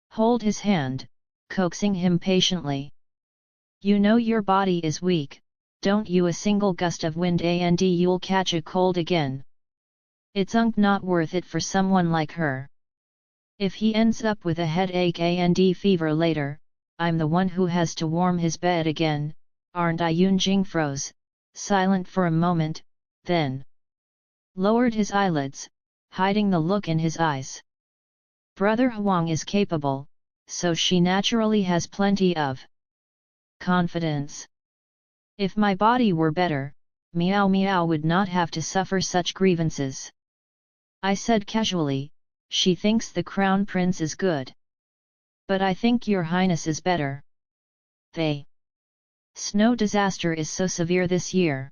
hold his hand, coaxing him patiently. You know your body is weak, don't you? A single gust of wind and you'll catch a cold again. It's not worth it for someone like her. If he ends up with a headache and fever later, I'm the one who has to warm his bed again, aren't I? Yunjing froze, silent for a moment, then lowered his eyelids, hiding the look in his eyes. Brother Huang is capable, so she naturally has plenty of confidence. If my body were better, Miao Miao would not have to suffer such grievances. I said casually, she thinks the crown prince is good. But I think Your Highness is better. The snow disaster is so severe this year.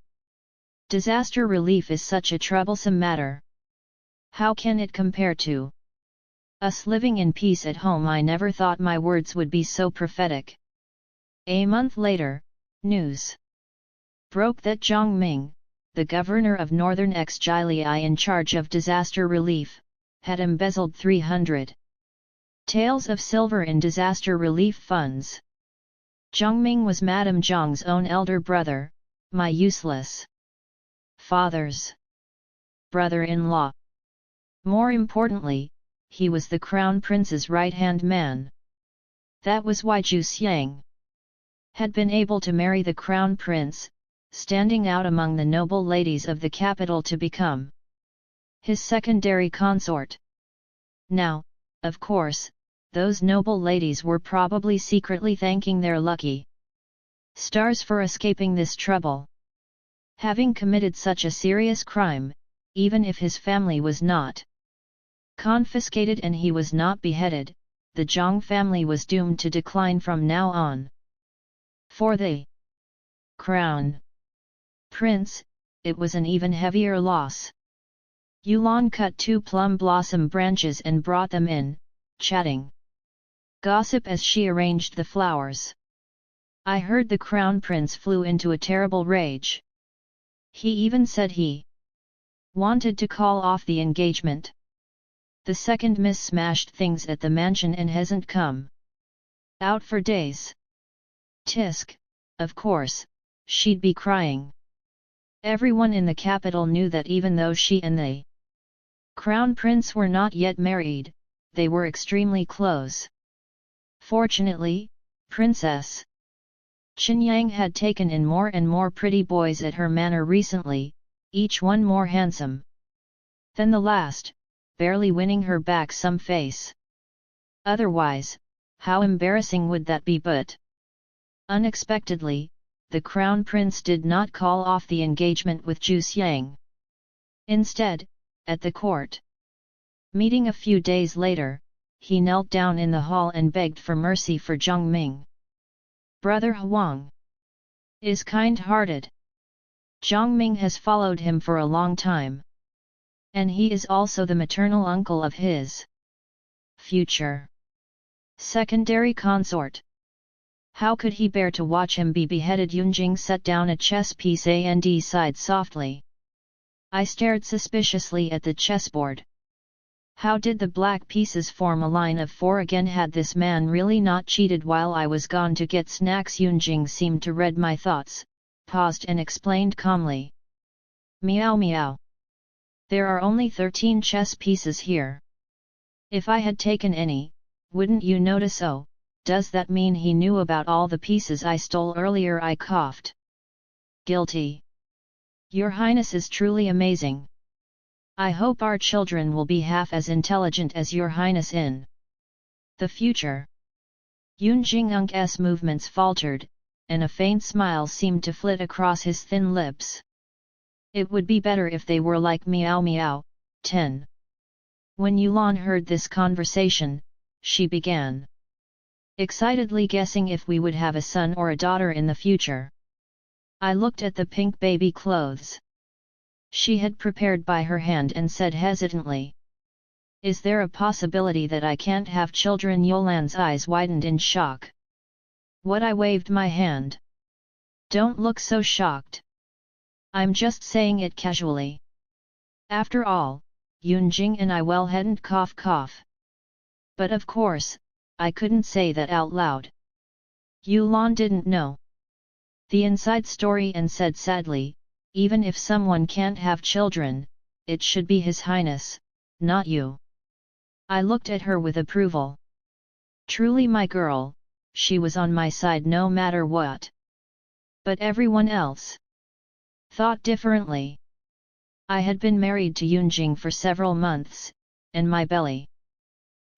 Disaster relief is such a troublesome matter. How can it compare to us living in peace at home? I never thought my words would be so prophetic. A month later, news broke that Zhang Ming, the governor of Northern Xilii in charge of disaster relief, had embezzled 300 taels of silver in disaster relief funds. Zhang Ming was Madame Zhang's own elder brother, my useless father's brother-in-law. More importantly, he was the crown prince's right-hand man. That was why Zhu Xiang had been able to marry the crown prince, standing out among the noble ladies of the capital to become his secondary consort. Now, of course, those noble ladies were probably secretly thanking their lucky stars for escaping this trouble. Having committed such a serious crime, even if his family was not confiscated and he was not beheaded, the Zhang family was doomed to decline from now on. For the crown prince, it was an even heavier loss. Yulan cut 2 plum blossom branches and brought them in, chatting gossip as she arranged the flowers. I heard the crown prince flew into a terrible rage. He even said he wanted to call off the engagement. The second miss smashed things at the mansion and hasn't come out for days. Tisk, of course, she'd be crying. Everyone in the capital knew that even though she and the crown prince were not yet married, they were extremely close. Fortunately, Princess Qinyang had taken in more and more pretty boys at her manor recently, each one more handsome than the last, barely winning her back some face. Otherwise, how embarrassing would that be? But unexpectedly, the crown prince did not call off the engagement with Zhu Xiang. Instead, at the court meeting a few days later, he knelt down in the hall and begged for mercy for Zhang Ming. Brother Huang is kind-hearted. Zhang Ming has followed him for a long time. And he is also the maternal uncle of his future secondary consort. How could he bear to watch him be beheaded? Yunjing set down a chess piece and sighed softly. I stared suspiciously at the chessboard. How did the black pieces form a line of 4 again? Had this man really not cheated while I was gone to get snacks? Yunjing seemed to read my thoughts, paused and explained calmly. Meow meow. There are only 13 chess pieces here. If I had taken any, wouldn't you notice? Oh, does that mean he knew about all the pieces I stole earlier? I coughed. Guilty. Your Highness is truly amazing. I hope our children will be half as intelligent as Your Highness in the future. Yunjing's movements faltered, and a faint smile seemed to flit across his thin lips. It would be better if they were like Meow Meow. 10. When Yulan heard this conversation, she began excitedly guessing if we would have a son or a daughter in the future. I looked at the pink baby clothes she had prepared by her hand and said hesitantly, "Is there a possibility that I can't have children?" Yolan's eyes widened in shock. What? I waved my hand. Don't look so shocked. I'm just saying it casually. After all, Yunjing and I hadn't cough. But of course, I couldn't say that out loud. Yulan didn't know the inside story and said sadly, even if someone can't have children, it should be His Highness, not you. I looked at her with approval. Truly my girl, she was on my side no matter what. But everyone else thought differently. I had been married to Yunjing for several months, and my belly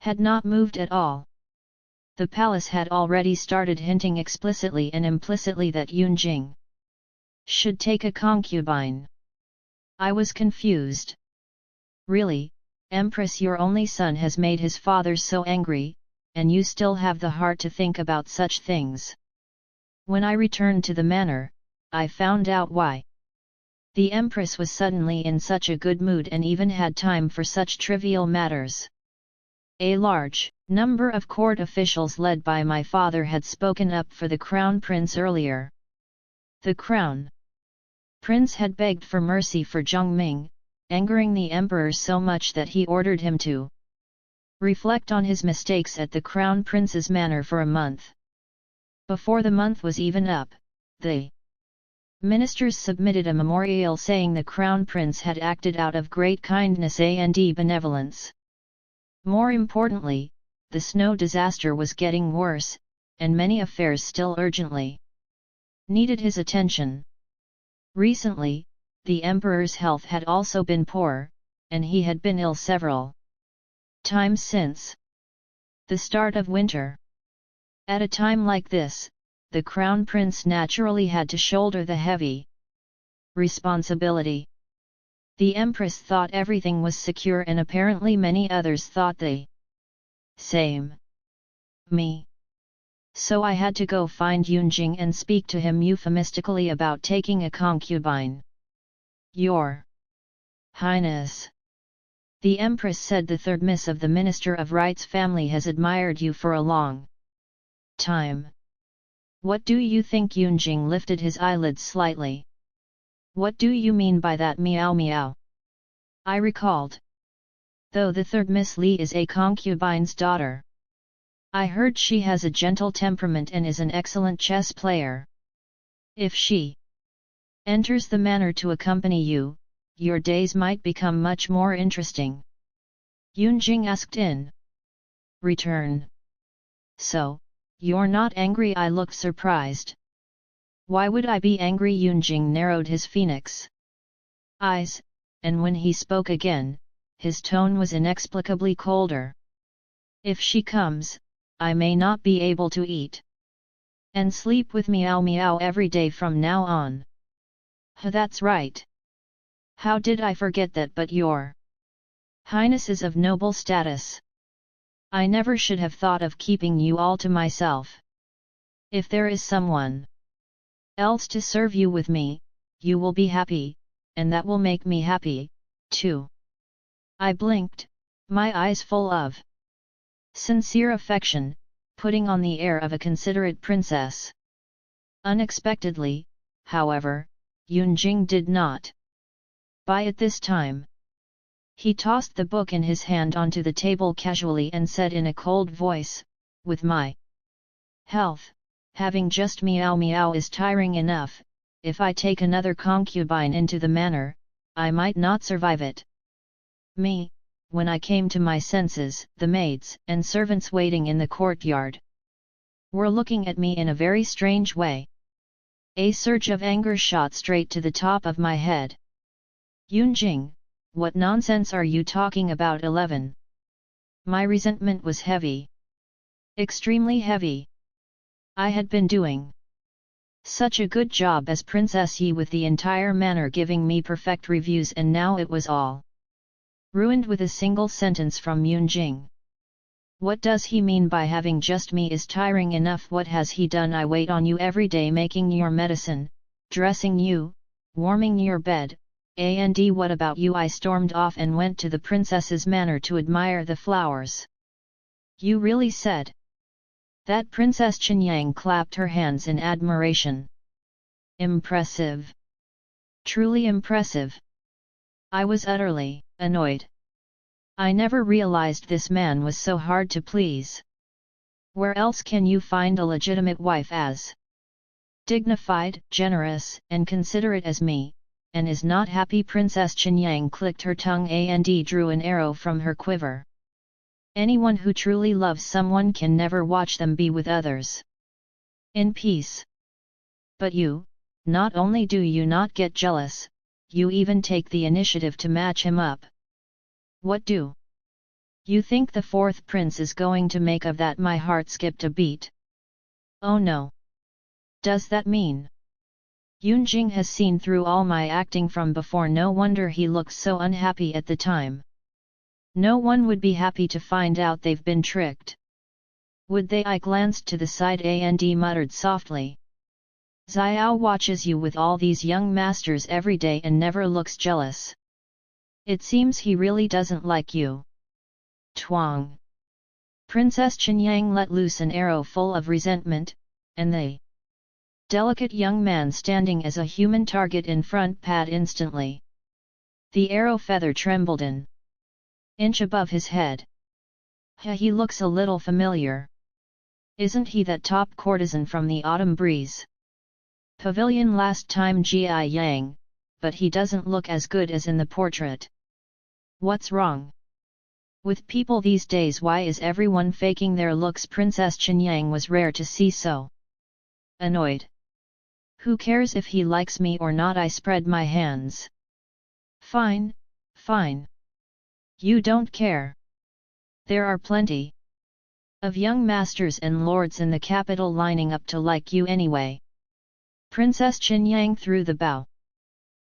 had not moved at all. The palace had already started hinting explicitly and implicitly that Yunjing should take a concubine. I was confused. Really, Empress, your only son has made his father so angry, and you still have the heart to think about such things. When I returned to the manor, I found out why. The Empress was suddenly in such a good mood and even had time for such trivial matters. A large number of court officials led by my father had spoken up for the Crown Prince earlier. The Crown Prince had begged for mercy for Zhang Ming, angering the Emperor so much that he ordered him to reflect on his mistakes at the Crown Prince's manor for a month. Before the month was even up, the ministers submitted a memorial saying the Crown Prince had acted out of great kindness and benevolence. More importantly, the snow disaster was getting worse, and many affairs still urgently needed his attention. Recently, the Emperor's health had also been poor, and he had been ill several times since the start of winter. At a time like this, the Crown Prince naturally had to shoulder the heavy responsibility. The Empress thought everything was secure and apparently many others thought the same. Me. So I had to go find Yunjing and speak to him euphemistically about taking a concubine. Your Highness, the Empress said, the third miss of the Minister of Rights family has admired you for a long time. What do you think? Yunjing lifted his eyelids slightly. What do you mean by that? Meow meow. I recalled. Though the third Miss Li is a concubine's daughter, I heard she has a gentle temperament and is an excellent chess player. If she enters the manor to accompany you, your days might become much more interesting. Yunjing asked in return. So, you're not angry? I looked surprised. Why would I be angry? Yunjing narrowed his phoenix eyes, and when he spoke again, his tone was inexplicably colder. If she comes, I may not be able to eat and sleep with Meow Meow every day from now on. That's right. How did I forget that? But your Highness is of noble status. I never should have thought of keeping you all to myself. If there is someone else to serve you with me, you will be happy, and that will make me happy, too. I blinked, my eyes full of sincere affection, putting on the air of a considerate princess. Unexpectedly, however, Yunjing did not buy it this time. He tossed the book in his hand onto the table casually and said in a cold voice, "With my health, having just Meow Meow is tiring enough. If I take another concubine into the manor, I might not survive it." Me, when I came to my senses, the maids and servants waiting in the courtyard were looking at me in a very strange way. A surge of anger shot straight to the top of my head. "Yunjing, what nonsense are you talking about?" 11. My resentment was heavy. Extremely heavy. I had been doing such a good job as Princess Yi with the entire manor giving me perfect reviews, and now it was all ruined with a single sentence from Yunjing. What does he mean by having just me is tiring enough? What has he done? I wait on you every day, making your medicine, dressing you, warming your bed, and what about you? I stormed off and went to the princess's manor to admire the flowers. You really said that? Princess Qinyang clapped her hands in admiration. Impressive. Truly impressive. I was utterly annoyed. I never realized this man was so hard to please. Where else can you find a legitimate wife as dignified, generous, and considerate as me, and is not happy? Princess Qinyang clicked her tongue and drew an arrow from her quiver. Anyone who truly loves someone can never watch them be with others in peace. But you, not only do you not get jealous, you even take the initiative to match him up. What do you think the fourth prince is going to make of that? My heart skipped a beat. Oh no! Does that mean Yunjing has seen through all my acting from before? No wonder he looks so unhappy at the time. No one would be happy to find out they've been tricked. Would they? I glanced to the side and muttered softly. Xiao watches you with all these young masters every day and never looks jealous. It seems he really doesn't like you. Twang! Princess Qinyang let loose an arrow full of resentment, and the delicate young man standing as a human target in front pad instantly. The arrow feather trembled an inch above his head. He looks a little familiar. Isn't he that top courtesan from the autumn breeze pavilion last time? Ji Yang, but he doesn't look as good as in the portrait. What's wrong with people these days? Why is everyone faking their looks? Princess Qinyang was rare to see so annoyed. Who cares if he likes me or not? I spread my hands. Fine, fine. You don't care. There are plenty of young masters and lords in the capital lining up to like you anyway. Princess Qinyang threw the bow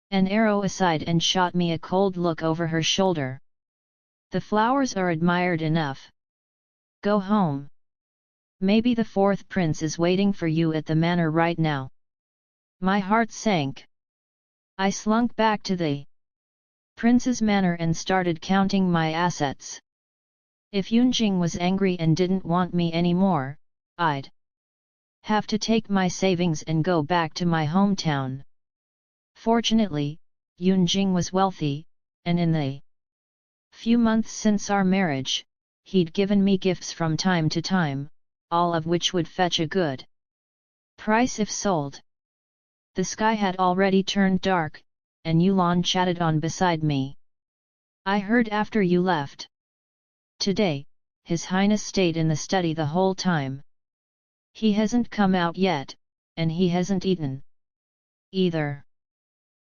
an arrow aside and shot me a cold look over her shoulder. The flowers are admired enough. Go home. Maybe the fourth prince is waiting for you at the manor right now. My heart sank. I slunk back to the prince's manor and started counting my assets. If Yunjing was angry and didn't want me anymore, I'd have to take my savings and go back to my hometown. Fortunately, Yunjing was wealthy, and in the few months since our marriage, he'd given me gifts from time to time, all of which would fetch a good price if sold. The sky had already turned dark, and Yulan chatted on beside me. I heard after you left today, His Highness stayed in the study the whole time. He hasn't come out yet, and he hasn't eaten either.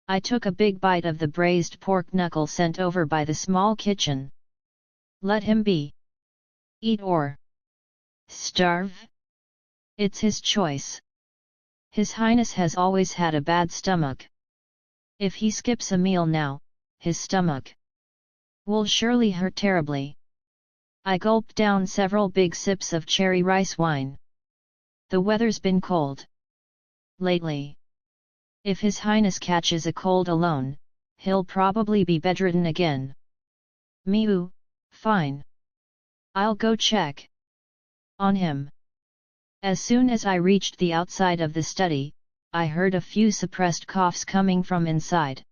I took a big bite of the braised pork knuckle sent over by the small kitchen. Let him be. Eat or starve? It's his choice. His Highness has always had a bad stomach. If he skips a meal now, his stomach will surely hurt terribly. I gulped down several big sips of cherry rice wine. The weather's been cold lately. If His Highness catches a cold alone, he'll probably be bedridden again. Mew, fine. I'll go check on him. As soon as I reached the outside of the study, I heard a few suppressed coughs coming from inside.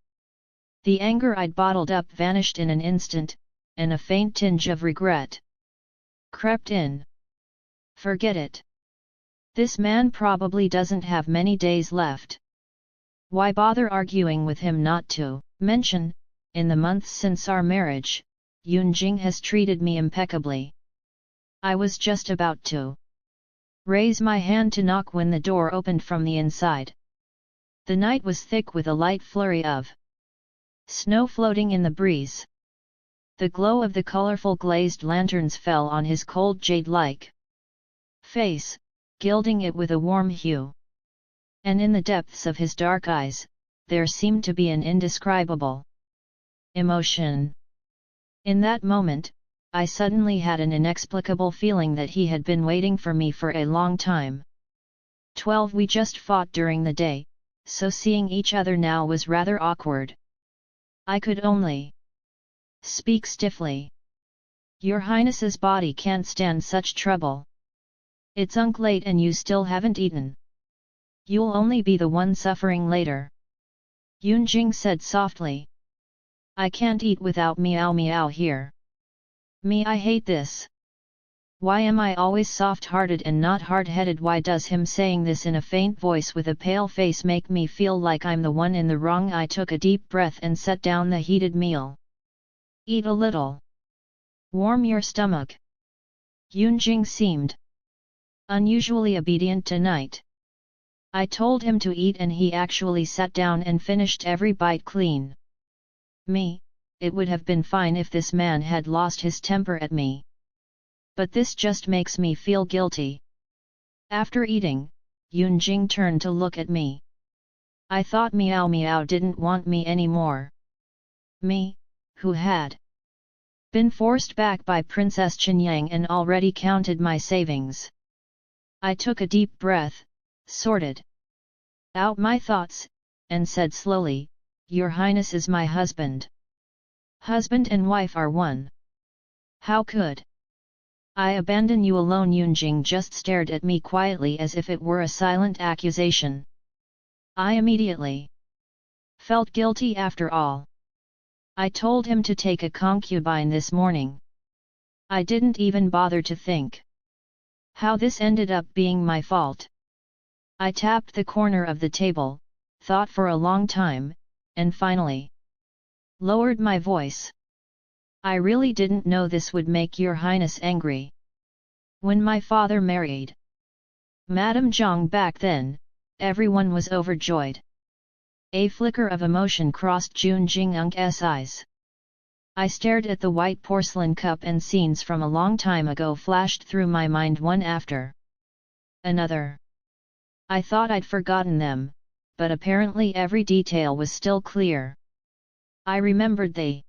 The anger I'd bottled up vanished in an instant, and a faint tinge of regret crept in. Forget it. This man probably doesn't have many days left. Why bother arguing with him? Not to mention, in the months since our marriage, Yunjing has treated me impeccably. I was just about to raise my hand to knock when the door opened from the inside. The night was thick with a light flurry of snow floating in the breeze. The glow of the colorful glazed lanterns fell on his cold jade-like face, gilding it with a warm hue. And in the depths of his dark eyes, there seemed to be an indescribable emotion. In that moment, I suddenly had an inexplicable feeling that he had been waiting for me for a long time. 12 We just fought during the day, so seeing each other now was rather awkward. I could only speak stiffly. Your Highness's body can't stand such trouble. It's late and you still haven't eaten. You'll only be the one suffering later. Yunjing said softly. I can't eat without meow meow here. Me, I hate this. Why am I always soft-hearted and not hard-headed? Why does him saying this in a faint voice with a pale face make me feel like I'm the one in the wrong? I took a deep breath and set down the heated meal. Eat a little. Warm your stomach. Yunjing seemed unusually obedient tonight. I told him to eat and he actually sat down and finished every bite clean. Me, it would have been fine if this man had lost his temper at me. But this just makes me feel guilty. After eating, Yunjing turned to look at me. I thought Meow Meow didn't want me anymore. Me, who had been forced back by Princess Qinyang and already counted my savings. I took a deep breath, sorted out my thoughts, and said slowly, Your Highness is my husband. Husband and wife are one. How could I abandon you alone? Yunjing just stared at me quietly as if it were a silent accusation. I immediately felt guilty after all. I told him to take a concubine this morning. I didn't even bother to think how this ended up being my fault. I tapped the corner of the table, thought for a long time, and finally lowered my voice. I really didn't know this would make your Highness angry. When my father married Madame Zhang back then, everyone was overjoyed. A flicker of emotion crossed Yunjing's eyes. I stared at the white porcelain cup and scenes from a long time ago flashed through my mind one after another. I thought I'd forgotten them, but apparently every detail was still clear. I remembered the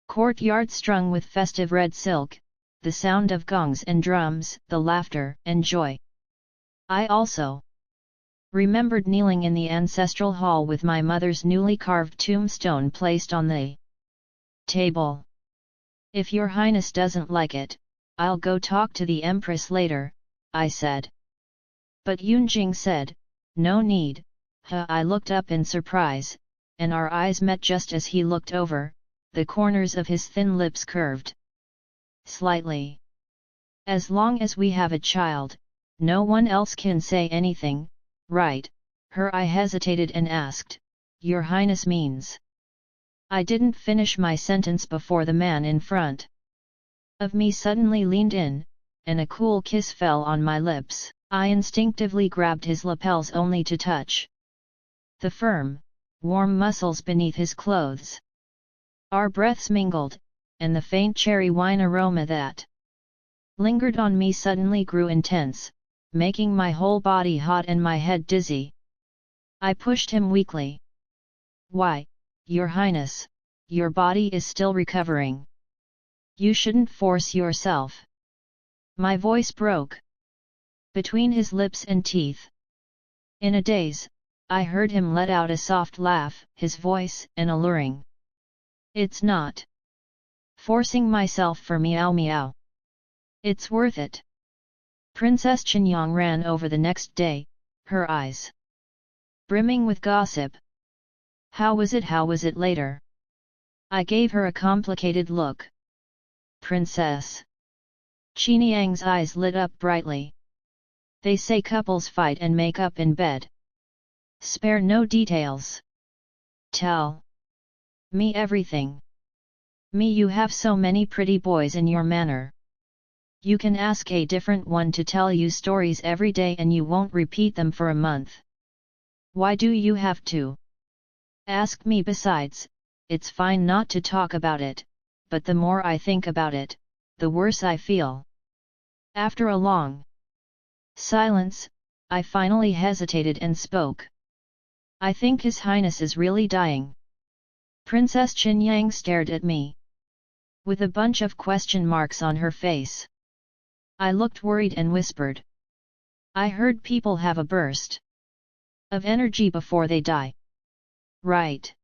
courtyard strung with festive red silk, the sound of gongs and drums, the laughter and joy. I also remembered kneeling in the ancestral hall with my mother's newly carved tombstone placed on the table. If your Highness doesn't like it, I'll go talk to the Empress later, I said. But Yunjing said, no need. I looked up in surprise, and our eyes met just as he looked over, the corners of his thin lips curved slightly. As long as we have a child, no one else can say anything, right? I hesitated and asked, Your Highness means? I didn't finish my sentence before the man in front of me suddenly leaned in, and a cool kiss fell on my lips. I instinctively grabbed his lapels only to touch the firm, warm muscles beneath his clothes. Our breaths mingled, and the faint cherry wine aroma that lingered on me suddenly grew intense, making my whole body hot and my head dizzy. I pushed him weakly. "Why, Your Highness, your body is still recovering. You shouldn't force yourself." My voice broke between his lips and teeth. In a daze, I heard him let out a soft laugh, his voice an alluring. "It's not forcing myself for meow meow. It's worth it." Princess Qinyang ran over the next day, her eyes brimming with gossip. How was it later?" I gave her a complicated look. "Princess." Qinyang's eyes lit up brightly. "They say couples fight and make up in bed. Spare no details. Tell me everything. Me, you have so many pretty boys in your manor. You can ask a different one to tell you stories every day and you won't repeat them for a month. Why do you have to ask me? Besides, it's fine not to talk about it, but the more I think about it, the worse I feel." After a long silence, I finally hesitated and spoke. "I think His Highness is really dying." Princess Qinyang stared at me with a bunch of question marks on her face. I looked worried and whispered, "I heard people have a burst of energy before they die. Right?"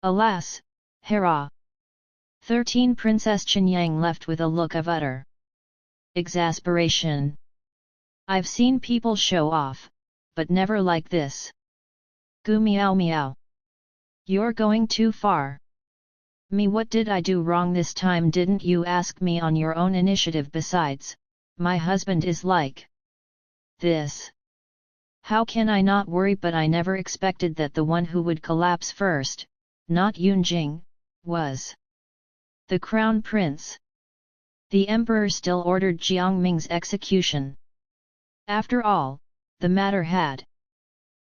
"Alas, Hera." 13 Princess Qinyang left with a look of utter exasperation. "I've seen people show off, but never like this. Gu meow meow. You're going too far." "Me, what did I do wrong this time? Didn't you ask me on your own initiative? Besides, my husband is like this. How can I not worry?" But I never expected that the one who would collapse first, not Yunjing, was the crown prince. The emperor still ordered Jiang Ming's execution. After all, the matter had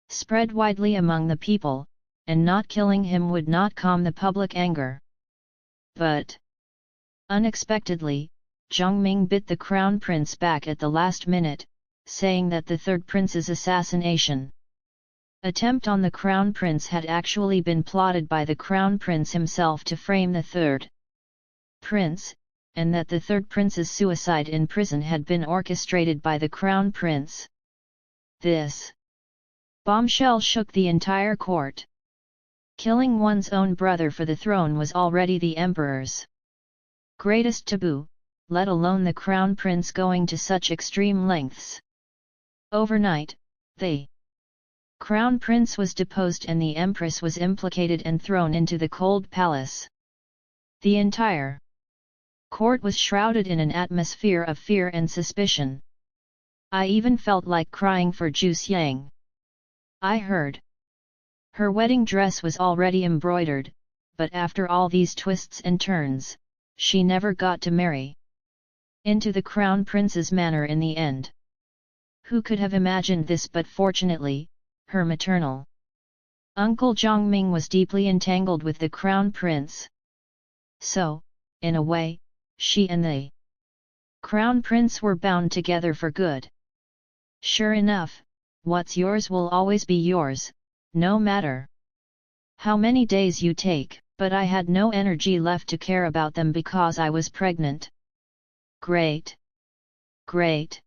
spread widely among the people, and not killing him would not calm the public anger. But unexpectedly, Jiang Ming bit the crown prince back at the last minute, saying that the third prince's assassination attempt on the crown prince had actually been plotted by the crown prince himself to frame the third prince, and that the third prince's suicide in prison had been orchestrated by the crown prince. This bombshell shook the entire court. Killing one's own brother for the throne was already the emperor's greatest taboo, let alone the crown prince going to such extreme lengths. Overnight, the crown prince was deposed and the empress was implicated and thrown into the cold palace. The entire court was shrouded in an atmosphere of fear and suspicion. I even felt like crying for Zhu Xiang. I heard her wedding dress was already embroidered, but after all these twists and turns, she never got to marry into the crown prince's manor in the end. Who could have imagined this? But fortunately, her maternal uncle Jiang Ming was deeply entangled with the crown prince. So, in a way, she and the crown prince were bound together for good. Sure enough, what's yours will always be yours, no matter how many days you take. But I had no energy left to care about them because I was pregnant. Great! Great!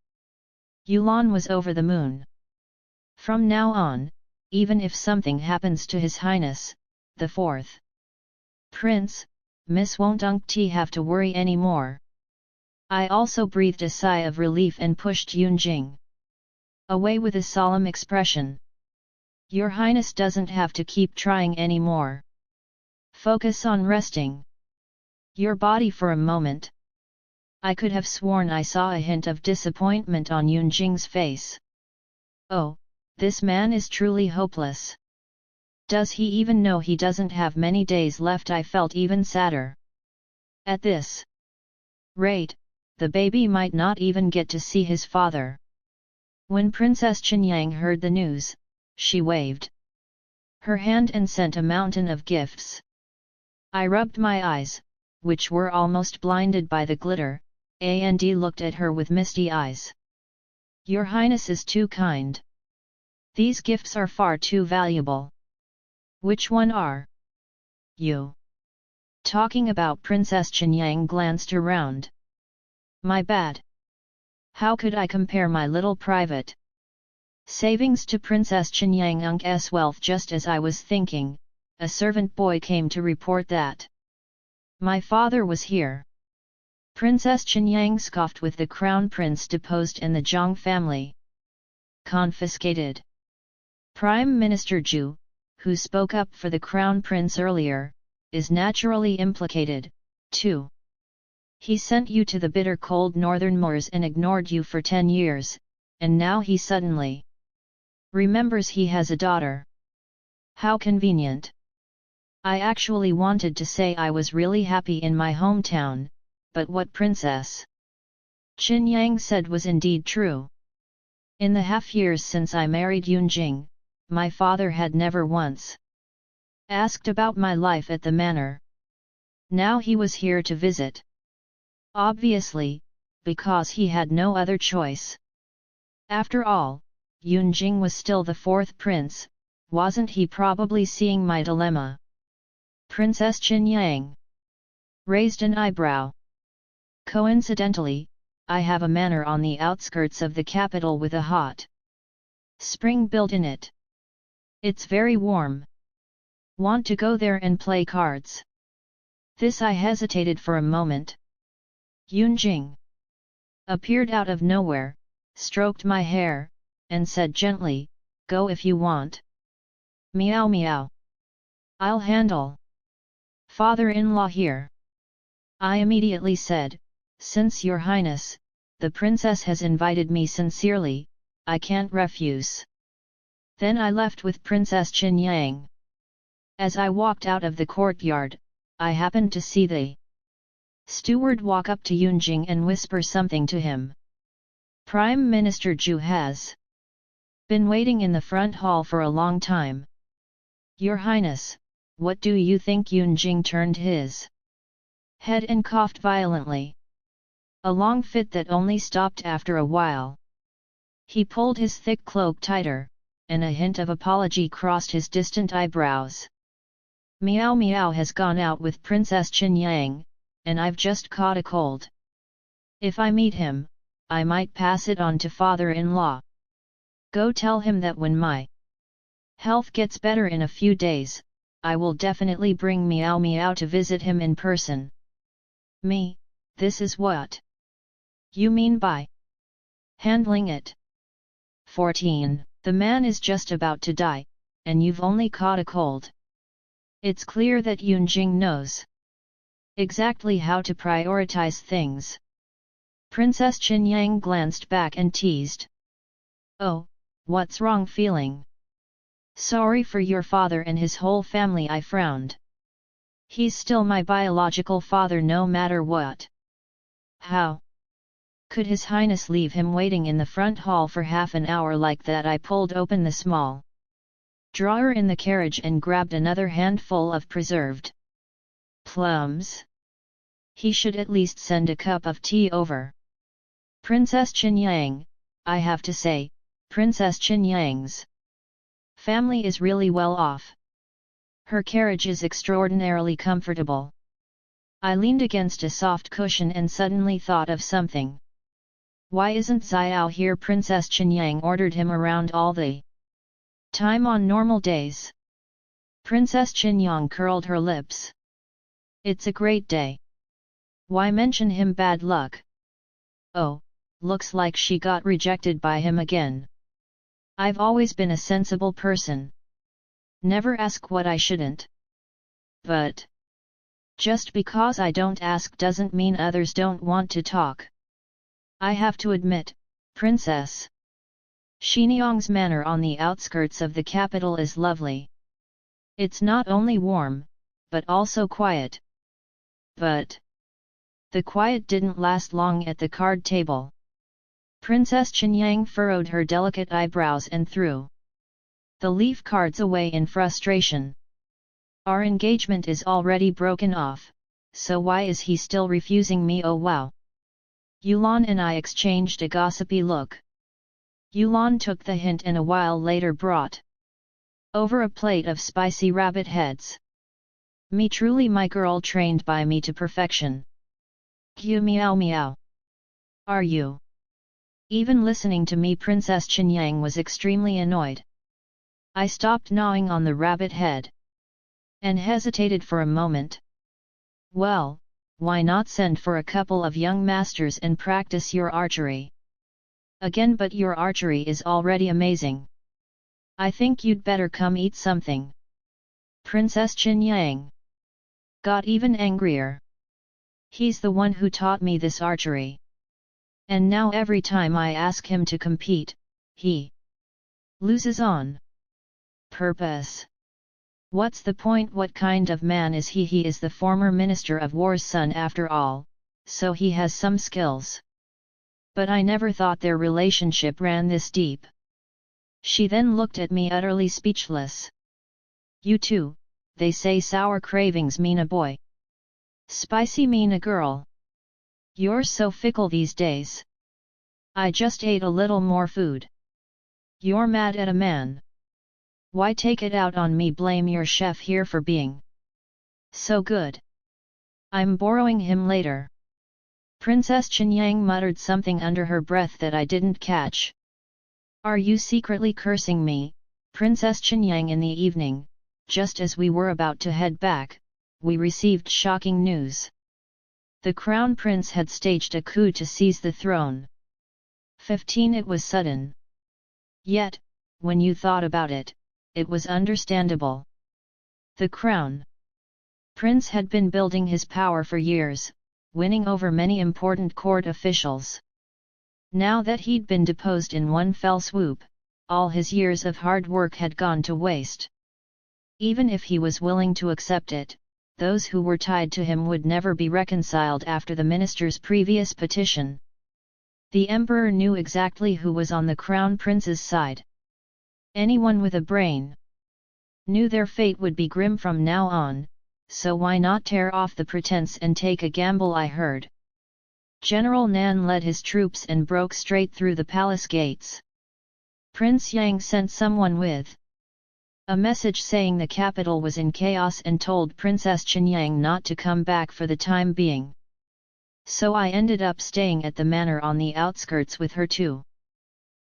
Yulan was over the moon. From now on, even if something happens to His Highness, the fourth prince, Miss won't have to worry anymore. I also breathed a sigh of relief and pushed Yunjing away with a solemn expression. Your Highness doesn't have to keep trying anymore. Focus on resting your body for a moment. I could have sworn I saw a hint of disappointment on Yunjing's face. Oh, this man is truly hopeless. Does he even know he doesn't have many days left? I felt even sadder. At this rate, the baby might not even get to see his father. When Princess Qinyang heard the news, she waved her hand and sent a mountain of gifts. I rubbed my eyes, which were almost blinded by the glitter, and looked at her with misty eyes. Your Highness is too kind. These gifts are far too valuable. Which one are you talking about? Princess Qinyang glanced around. My bad. How could I compare my little private savings to Princess Qinyang's wealth? Just as I was thinking, a servant boy came to report that my father was here. Princess Qinyang scoffed. With the crown prince deposed and the Zhang family confiscated, Prime Minister Zhu, who spoke up for the crown prince earlier, is naturally implicated, too. He sent you to the bitter cold northern moors and ignored you for 10 years, and now he suddenly remembers he has a daughter. How convenient. I actually wanted to say I was really happy in my hometown, but what Princess Qinyang said was indeed true. In the half years since I married Yunjing, my father had never once asked about my life at the manor. Now he was here to visit. Obviously, because he had no other choice. After all, Yunjing was still the fourth prince, wasn't he probably seeing my dilemma? Princess Qinyang raised an eyebrow. Coincidentally, I have a manor on the outskirts of the capital with a hot spring built in it. It's very warm. Want to go there and play cards? This I hesitated for a moment. Yunjing appeared out of nowhere, stroked my hair, and said gently, go if you want. Meow meow. I'll handle. Father-in-law here. I immediately said, since your highness, the princess has invited me sincerely, I can't refuse. Then I left with Princess Qinyang. As I walked out of the courtyard, I happened to see the steward walk up to Yunjing and whisper something to him. Prime Minister Zhu has been waiting in the front hall for a long time. Your Highness, what do you think? Yunjing turned his head and coughed violently. A long fit that only stopped after a while. He pulled his thick cloak tighter, and a hint of apology crossed his distant eyebrows. Meow Meow has gone out with Princess Qinyang, and I've just caught a cold. If I meet him, I might pass it on to father-in-law. Go tell him that when my health gets better in a few days, I will definitely bring Meow Meow to visit him in person. Me, this is what you mean by handling it. 14. The man is just about to die, and you've only caught a cold. It's clear that Yunjing knows exactly how to prioritize things. Princess Qinyang glanced back and teased. Oh, what's wrong? Feeling sorry for your father and his whole family? I frowned. He's still my biological father no matter what. How could His Highness leave him waiting in the front hall for half an hour like that? I pulled open the small drawer in the carriage and grabbed another handful of preserved plums. He should at least send a cup of tea over. Princess Qinyang, I have to say, Princess Qinyang's family is really well off. Her carriage is extraordinarily comfortable. I leaned against a soft cushion and suddenly thought of something. Why isn't Xiao here? Princess Qinyang ordered him around all the time on normal days. Princess Qinyang curled her lips. It's a great day. Why mention him? Bad luck. Oh, looks like she got rejected by him again. I've always been a sensible person. Never ask what I shouldn't. But just because I don't ask doesn't mean others don't want to talk. I have to admit, Princess Qinyang's manor on the outskirts of the capital is lovely. It's not only warm, but also quiet. But The quiet didn't last long at the card table. Princess Qinyang furrowed her delicate eyebrows and threw the leaf cards away in frustration. Our engagement is already broken off, so why is he still refusing me? Oh wow! Yulan and I exchanged a gossipy look. Yulan took the hint and a while later brought over a plate of spicy rabbit heads. Me truly my girl trained by me to perfection. Gu meow meow. Are you even listening to me? Princess Qinyang was extremely annoyed. I stopped gnawing on the rabbit head and hesitated for a moment. Well, why not send for a couple of young masters and practice your archery again? But your archery is already amazing. I think you'd better come eat something. Princess Qinyang got even angrier. He's the one who taught me this archery. And now every time I ask him to compete, he loses on purpose. What's the point? What kind of man is he? He is the former Minister of War's son after all, so he has some skills. But I never thought their relationship ran this deep. She then looked at me utterly speechless. You too, they say sour cravings mean a boy. Spicy mean a girl. You're so fickle these days. I just ate a little more food. You're mad at a man. Why take it out on me? Blame your chef here for being so good. I'm borrowing him later. Princess Qinyang muttered something under her breath that I didn't catch. Are you secretly cursing me, Princess Qinyang? In the evening, just as we were about to head back, we received shocking news. The Crown Prince had staged a coup to seize the throne. 15. It was sudden. Yet, when you thought about it, it was understandable. The Crown Prince had been building his power for years, winning over many important court officials. Now that he'd been deposed in one fell swoop, all his years of hard work had gone to waste. Even if he was willing to accept it, those who were tied to him would never be reconciled after the minister's previous petition. The emperor knew exactly who was on the Crown Prince's side. Anyone with a brain knew their fate would be grim from now on, so why not tear off the pretense and take a gamble? I heard General Nan led his troops and broke straight through the palace gates. Prince Yang sent someone with a message saying the capital was in chaos and told Princess Qinyang not to come back for the time being. So I ended up staying at the manor on the outskirts with her too.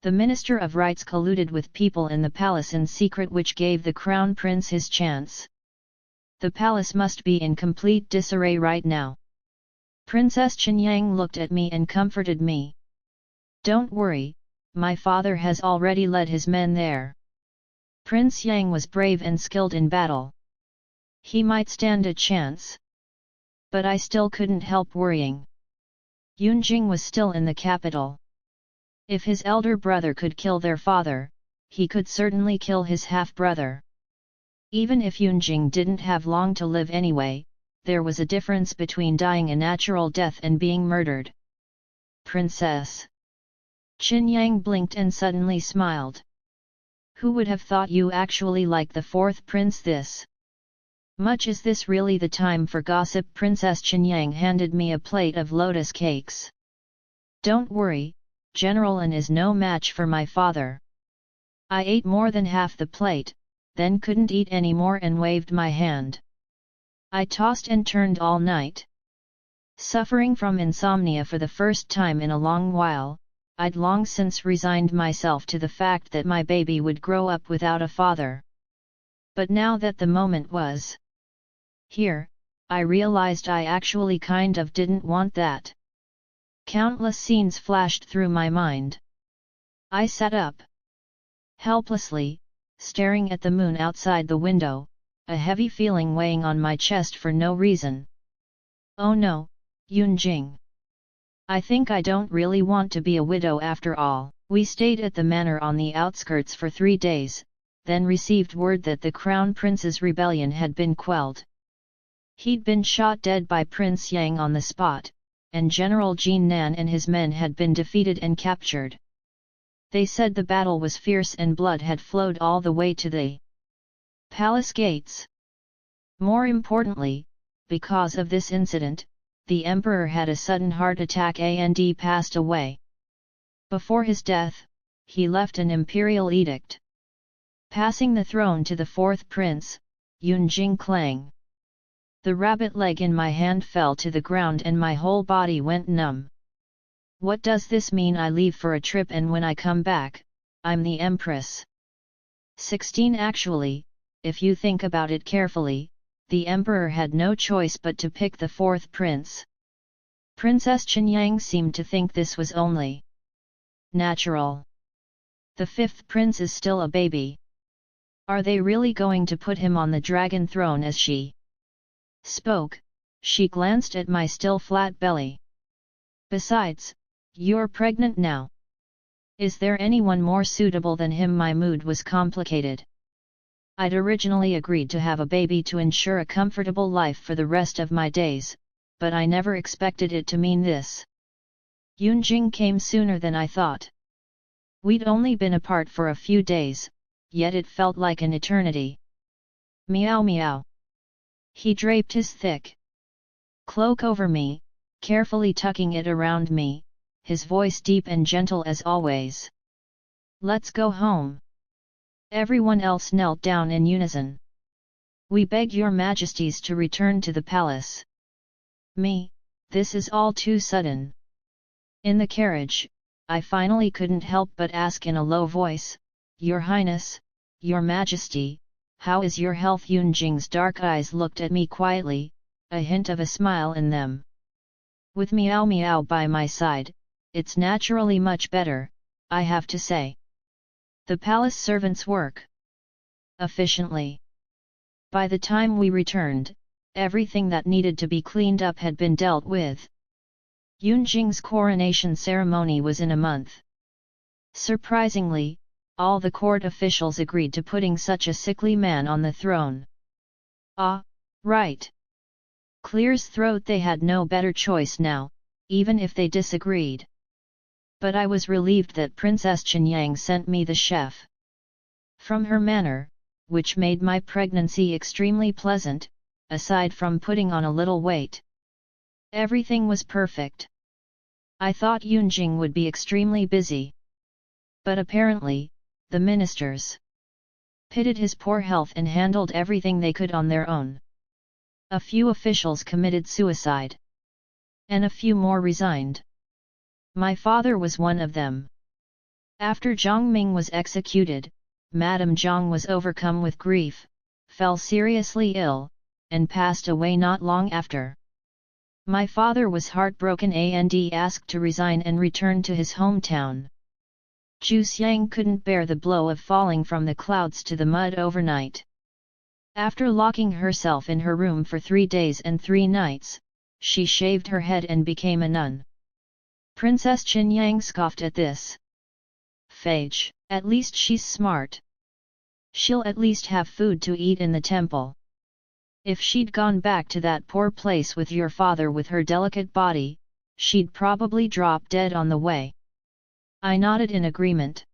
The Minister of Rights colluded with people in the palace in secret, which gave the Crown Prince his chance. The palace must be in complete disarray right now. Princess Qinyang looked at me and comforted me. Don't worry, my father has already led his men there. Prince Yang was brave and skilled in battle. He might stand a chance. But I still couldn't help worrying. Yunjing was still in the capital. If his elder brother could kill their father, he could certainly kill his half-brother. Even if Yunjing didn't have long to live anyway, there was a difference between dying a natural death and being murdered. Princess Qinyang blinked and suddenly smiled. Who would have thought you actually like the fourth prince this much? Is this really the time for gossip? Princess Qinyang handed me a plate of lotus cakes. Don't worry, General An is no match for my father. I ate more than half the plate, then couldn't eat any more and waved my hand. I tossed and turned all night. Suffering from insomnia for the first time in a long while, I'd long since resigned myself to the fact that my baby would grow up without a father. But now that the moment was here, I realized I actually kind of didn't want that. Countless scenes flashed through my mind. I sat up helplessly, staring at the moon outside the window, a heavy feeling weighing on my chest for no reason. Oh no, Yunjing. I think I don't really want to be a widow after all. We stayed at the manor on the outskirts for 3 days, then received word that the Crown Prince's rebellion had been quelled. He'd been shot dead by Prince Yang on the spot, and General Jin Nan and his men had been defeated and captured. They said the battle was fierce and blood had flowed all the way to the palace gates. More importantly, because of this incident, the emperor had a sudden heart attack and passed away. Before his death, he left an imperial edict, passing the throne to the fourth prince, Yun Jingklang. The rabbit leg in my hand fell to the ground and my whole body went numb. What does this mean? I leave for a trip and when I come back, I'm the empress. 16 Actually, if you think about it carefully, the emperor had no choice but to pick the fourth prince. Princess Qinyang seemed to think this was only natural. The fifth prince is still a baby. Are they really going to put him on the dragon throne? As she spoke, she glanced at my still flat belly. Besides, you're pregnant now. Is there anyone more suitable than him? My mood was complicated. I'd originally agreed to have a baby to ensure a comfortable life for the rest of my days, but I never expected it to mean this. Yunjing came sooner than I thought. We'd only been apart for a few days, yet it felt like an eternity. Meow meow. He draped his thick cloak over me, carefully tucking it around me, his voice deep and gentle as always. Let's go home. Everyone else knelt down in unison. We beg your majesties to return to the palace. Me, this is all too sudden. In the carriage, I finally couldn't help but ask in a low voice, Your Highness, Your Majesty, how is your health? Yunjing's dark eyes looked at me quietly, a hint of a smile in them. With Meow Meow by my side, it's naturally much better, I have to say. The palace servants work efficiently. By the time we returned, everything that needed to be cleaned up had been dealt with. Yunjing's coronation ceremony was in a month. Surprisingly, all the court officials agreed to putting such a sickly man on the throne. Ah, right. Clear's throat. They had no better choice now, even if they disagreed. But I was relieved that Princess Qinyang sent me the chef. From her manner, which made my pregnancy extremely pleasant, aside from putting on a little weight, everything was perfect. I thought Yunjing would be extremely busy. But apparently, the ministers pitied his poor health and handled everything they could on their own. A few officials committed suicide. And a few more resigned. My father was one of them. After Jiang Ming was executed, Madame Jiang was overcome with grief, fell seriously ill, and passed away not long after. My father was heartbroken and asked to resign and return to his hometown. Zhu Xiang couldn't bear the blow of falling from the clouds to the mud overnight. After locking herself in her room for 3 days and 3 nights, she shaved her head and became a nun. Princess Qinyang scoffed at this. Phage, at least she's smart. She'll at least have food to eat in the temple. If she'd gone back to that poor place with your father with her delicate body, she'd probably drop dead on the way. I nodded in agreement.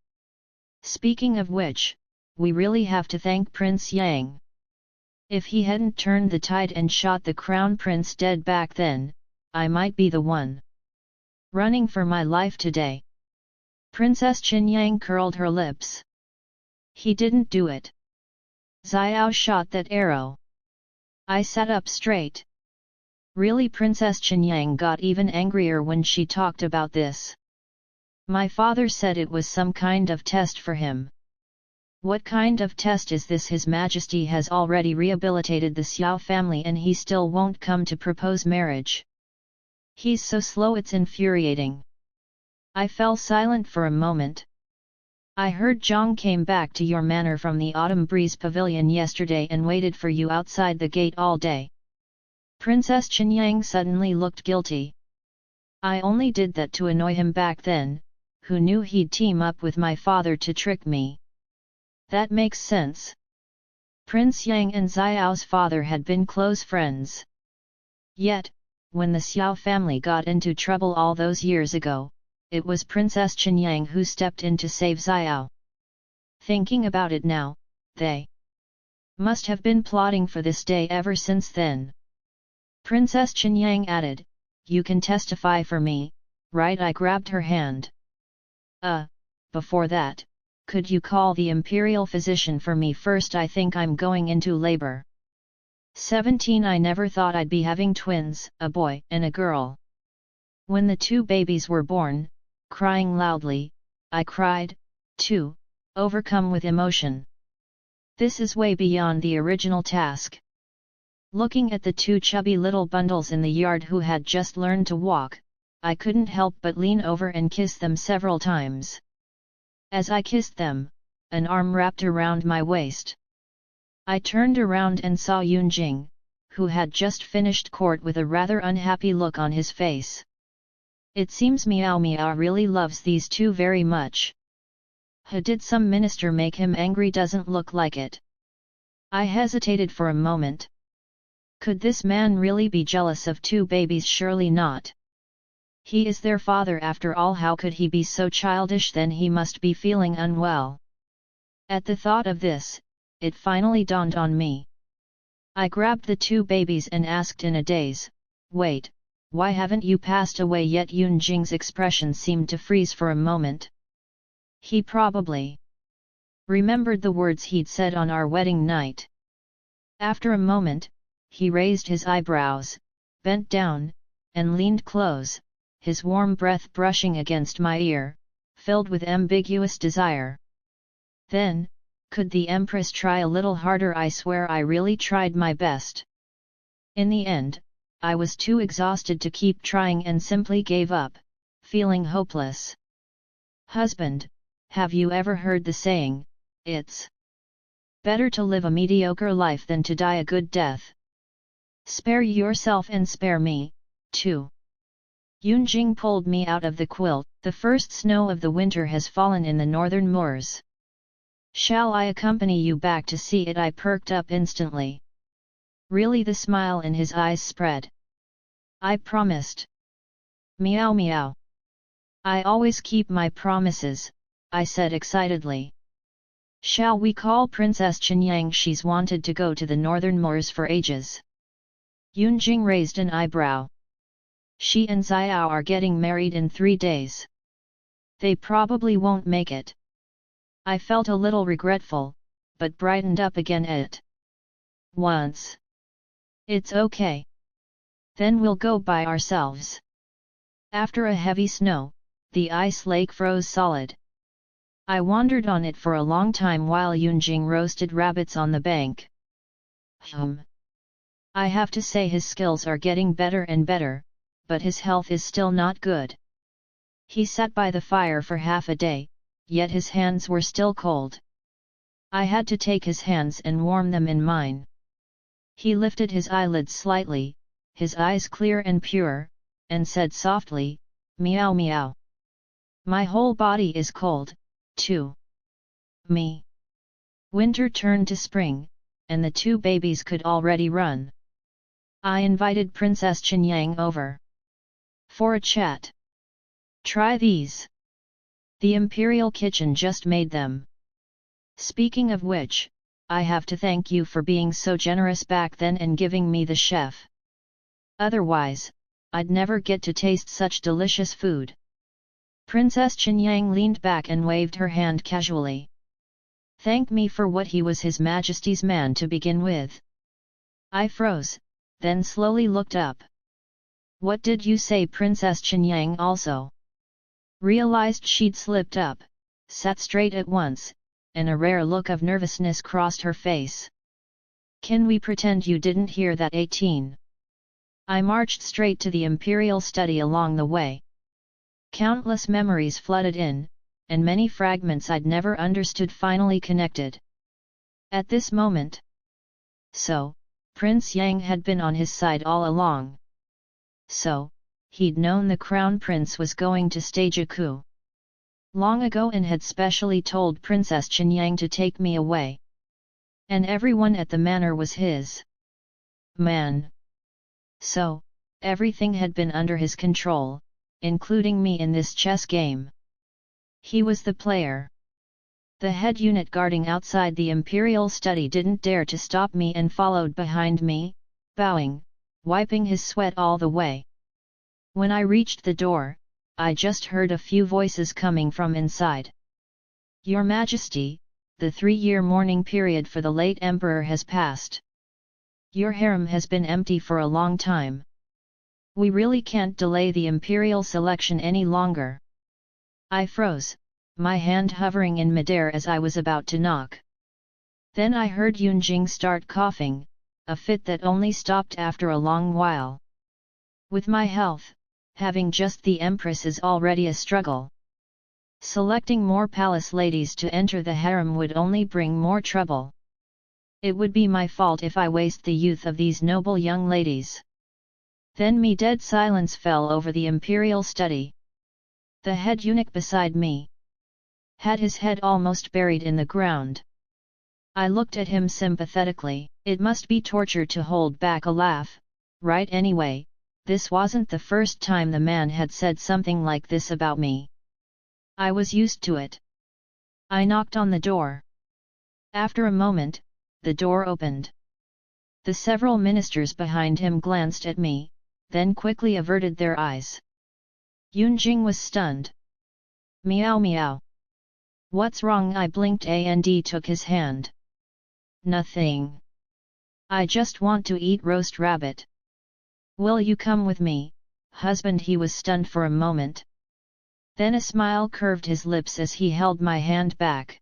Speaking of which, we really have to thank Prince Yang. If he hadn't turned the tide and shot the crown prince dead back then, I might be the one running for my life today. Princess Qinyang curled her lips. He didn't do it. Xiao shot that arrow. I sat up straight. Really? Princess Qinyang got even angrier when she talked about this. My father said it was some kind of test for him. What kind of test is this? His Majesty has already rehabilitated the Xiao family and he still won't come to propose marriage. He's so slow, it's infuriating. I fell silent for a moment. I heard Zhang came back to your manor from the Autumn Breeze Pavilion yesterday and waited for you outside the gate all day. Princess Qinyang suddenly looked guilty. I only did that to annoy him back then. Who knew he'd team up with my father to trick me? That makes sense. Prince Yang and Xiao's father had been close friends. Yet, when the Xiao family got into trouble all those years ago, it was Princess Qinyang who stepped in to save Xiao. Thinking about it now, they must have been plotting for this day ever since then. Princess Qinyang added, "You can testify for me, right?" I grabbed her hand. Before that, could you call the imperial physician for me first? I think I'm going into labor. 17 I never thought I'd be having twins, a boy and a girl. When the two babies were born, crying loudly, I cried, too, overcome with emotion. This is way beyond the original task. Looking at the two chubby little bundles in the yard who had just learned to walk, I couldn't help but lean over and kiss them several times. As I kissed them, an arm wrapped around my waist. I turned around and saw Yunjing, who had just finished court with a rather unhappy look on his face. It seems Miao Miao really loves these two very much. Did some minister make him angry? Doesn't look like it. I hesitated for a moment. Could this man really be jealous of two babies? Surely not. He is their father after all. How could he be so childish? Then he must be feeling unwell. At the thought of this, it finally dawned on me. I grabbed the two babies and asked in a daze, "Wait, why haven't you passed away yet?" Yunjing's expression seemed to freeze for a moment. He probably remembered the words he'd said on our wedding night. After a moment, he raised his eyebrows, bent down, and leaned close, his warm breath brushing against my ear, filled with ambiguous desire. Then, could the Empress try a little harder? I swear I really tried my best. In the end, I was too exhausted to keep trying and simply gave up, feeling hopeless. Husband, have you ever heard the saying, "It's better to live a mediocre life than to die a good death"? Spare yourself and spare me, too. Yunjing pulled me out of the quilt. The first snow of the winter has fallen in the northern moors. Shall I accompany you back to see it? I perked up instantly. Really? The smile in his eyes spread. I promised. Meow meow. I always keep my promises, I said excitedly. Shall we call Princess Qinyang? She's wanted to go to the northern moors for ages. Yunjing raised an eyebrow. She and Xiao are getting married in 3 days. They probably won't make it. I felt a little regretful, but brightened up again at once. It's okay. Then we'll go by ourselves. After a heavy snow, the ice lake froze solid. I wandered on it for a long time while Yunjing roasted rabbits on the bank. I have to say his skills are getting better and better, but his health is still not good. He sat by the fire for half a day, yet his hands were still cold. I had to take his hands and warm them in mine. He lifted his eyelids slightly, his eyes clear and pure, and said softly, "Meow meow. My whole body is cold, too." Me. Winter turned to spring, and the two babies could already run. I invited Princess Qinyang over for a chat. Try these. The Imperial Kitchen just made them. Speaking of which, I have to thank you for being so generous back then and giving me the chef. Otherwise, I'd never get to taste such delicious food. Princess Qinyang leaned back and waved her hand casually. Thank me for what? He was His Majesty's man to begin with. I froze, then slowly looked up. What did you say? Princess Qinyang also realized she'd slipped up, sat straight at once, and a rare look of nervousness crossed her face. Can we pretend you didn't hear that? 18. I marched straight to the imperial study. Along the way, countless memories flooded in, and many fragments I'd never understood finally connected. At this moment, so, Prince Yang had been on his side all along. So, he'd known the crown prince was going to stage a coup long ago and had specially told Princess Qinyang to take me away. And everyone at the manor was his man. So, Everything had been under his control, including me in this chess game. He was the player. The head unit guarding outside the imperial study didn't dare to stop me and followed behind me, bowing, wiping his sweat all the way. When I reached the door, I just heard a few voices coming from inside. Your Majesty, the 3-year mourning period for the late Emperor has passed. Your harem has been empty for a long time. We really can't delay the imperial selection any longer. I froze, my hand hovering in midair as I was about to knock. Then I heard Yunjing start coughing, a fit that only stopped after a long while. With my health, having just the Empress is already a struggle. Selecting more palace ladies to enter the harem would only bring more trouble. It would be my fault if I waste the youth of these noble young ladies. Then dead silence fell over the imperial study. The head eunuch beside me had his head almost buried in the ground. I looked at him sympathetically. It must be torture to hold back a laugh, right? Anyway, this wasn't the first time the man had said something like this about me. I was used to it. I knocked on the door. After a moment, the door opened. The several ministers behind him glanced at me, then quickly averted their eyes. Yunjing was stunned. Meow meow. What's wrong? I blinked and took his hand. Nothing. I just want to eat roast rabbit. Will you come with me, husband? He was stunned for a moment. Then a smile curved his lips as he held my hand back.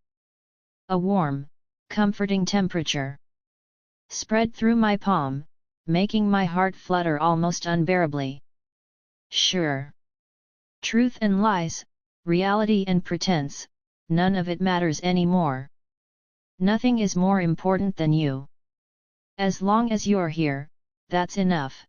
A warm, comforting temperature spread through my palm, making my heart flutter almost unbearably. Sure. Truth and lies, reality and pretense, none of it matters anymore. Nothing is more important than you. As long as you're here, that's enough.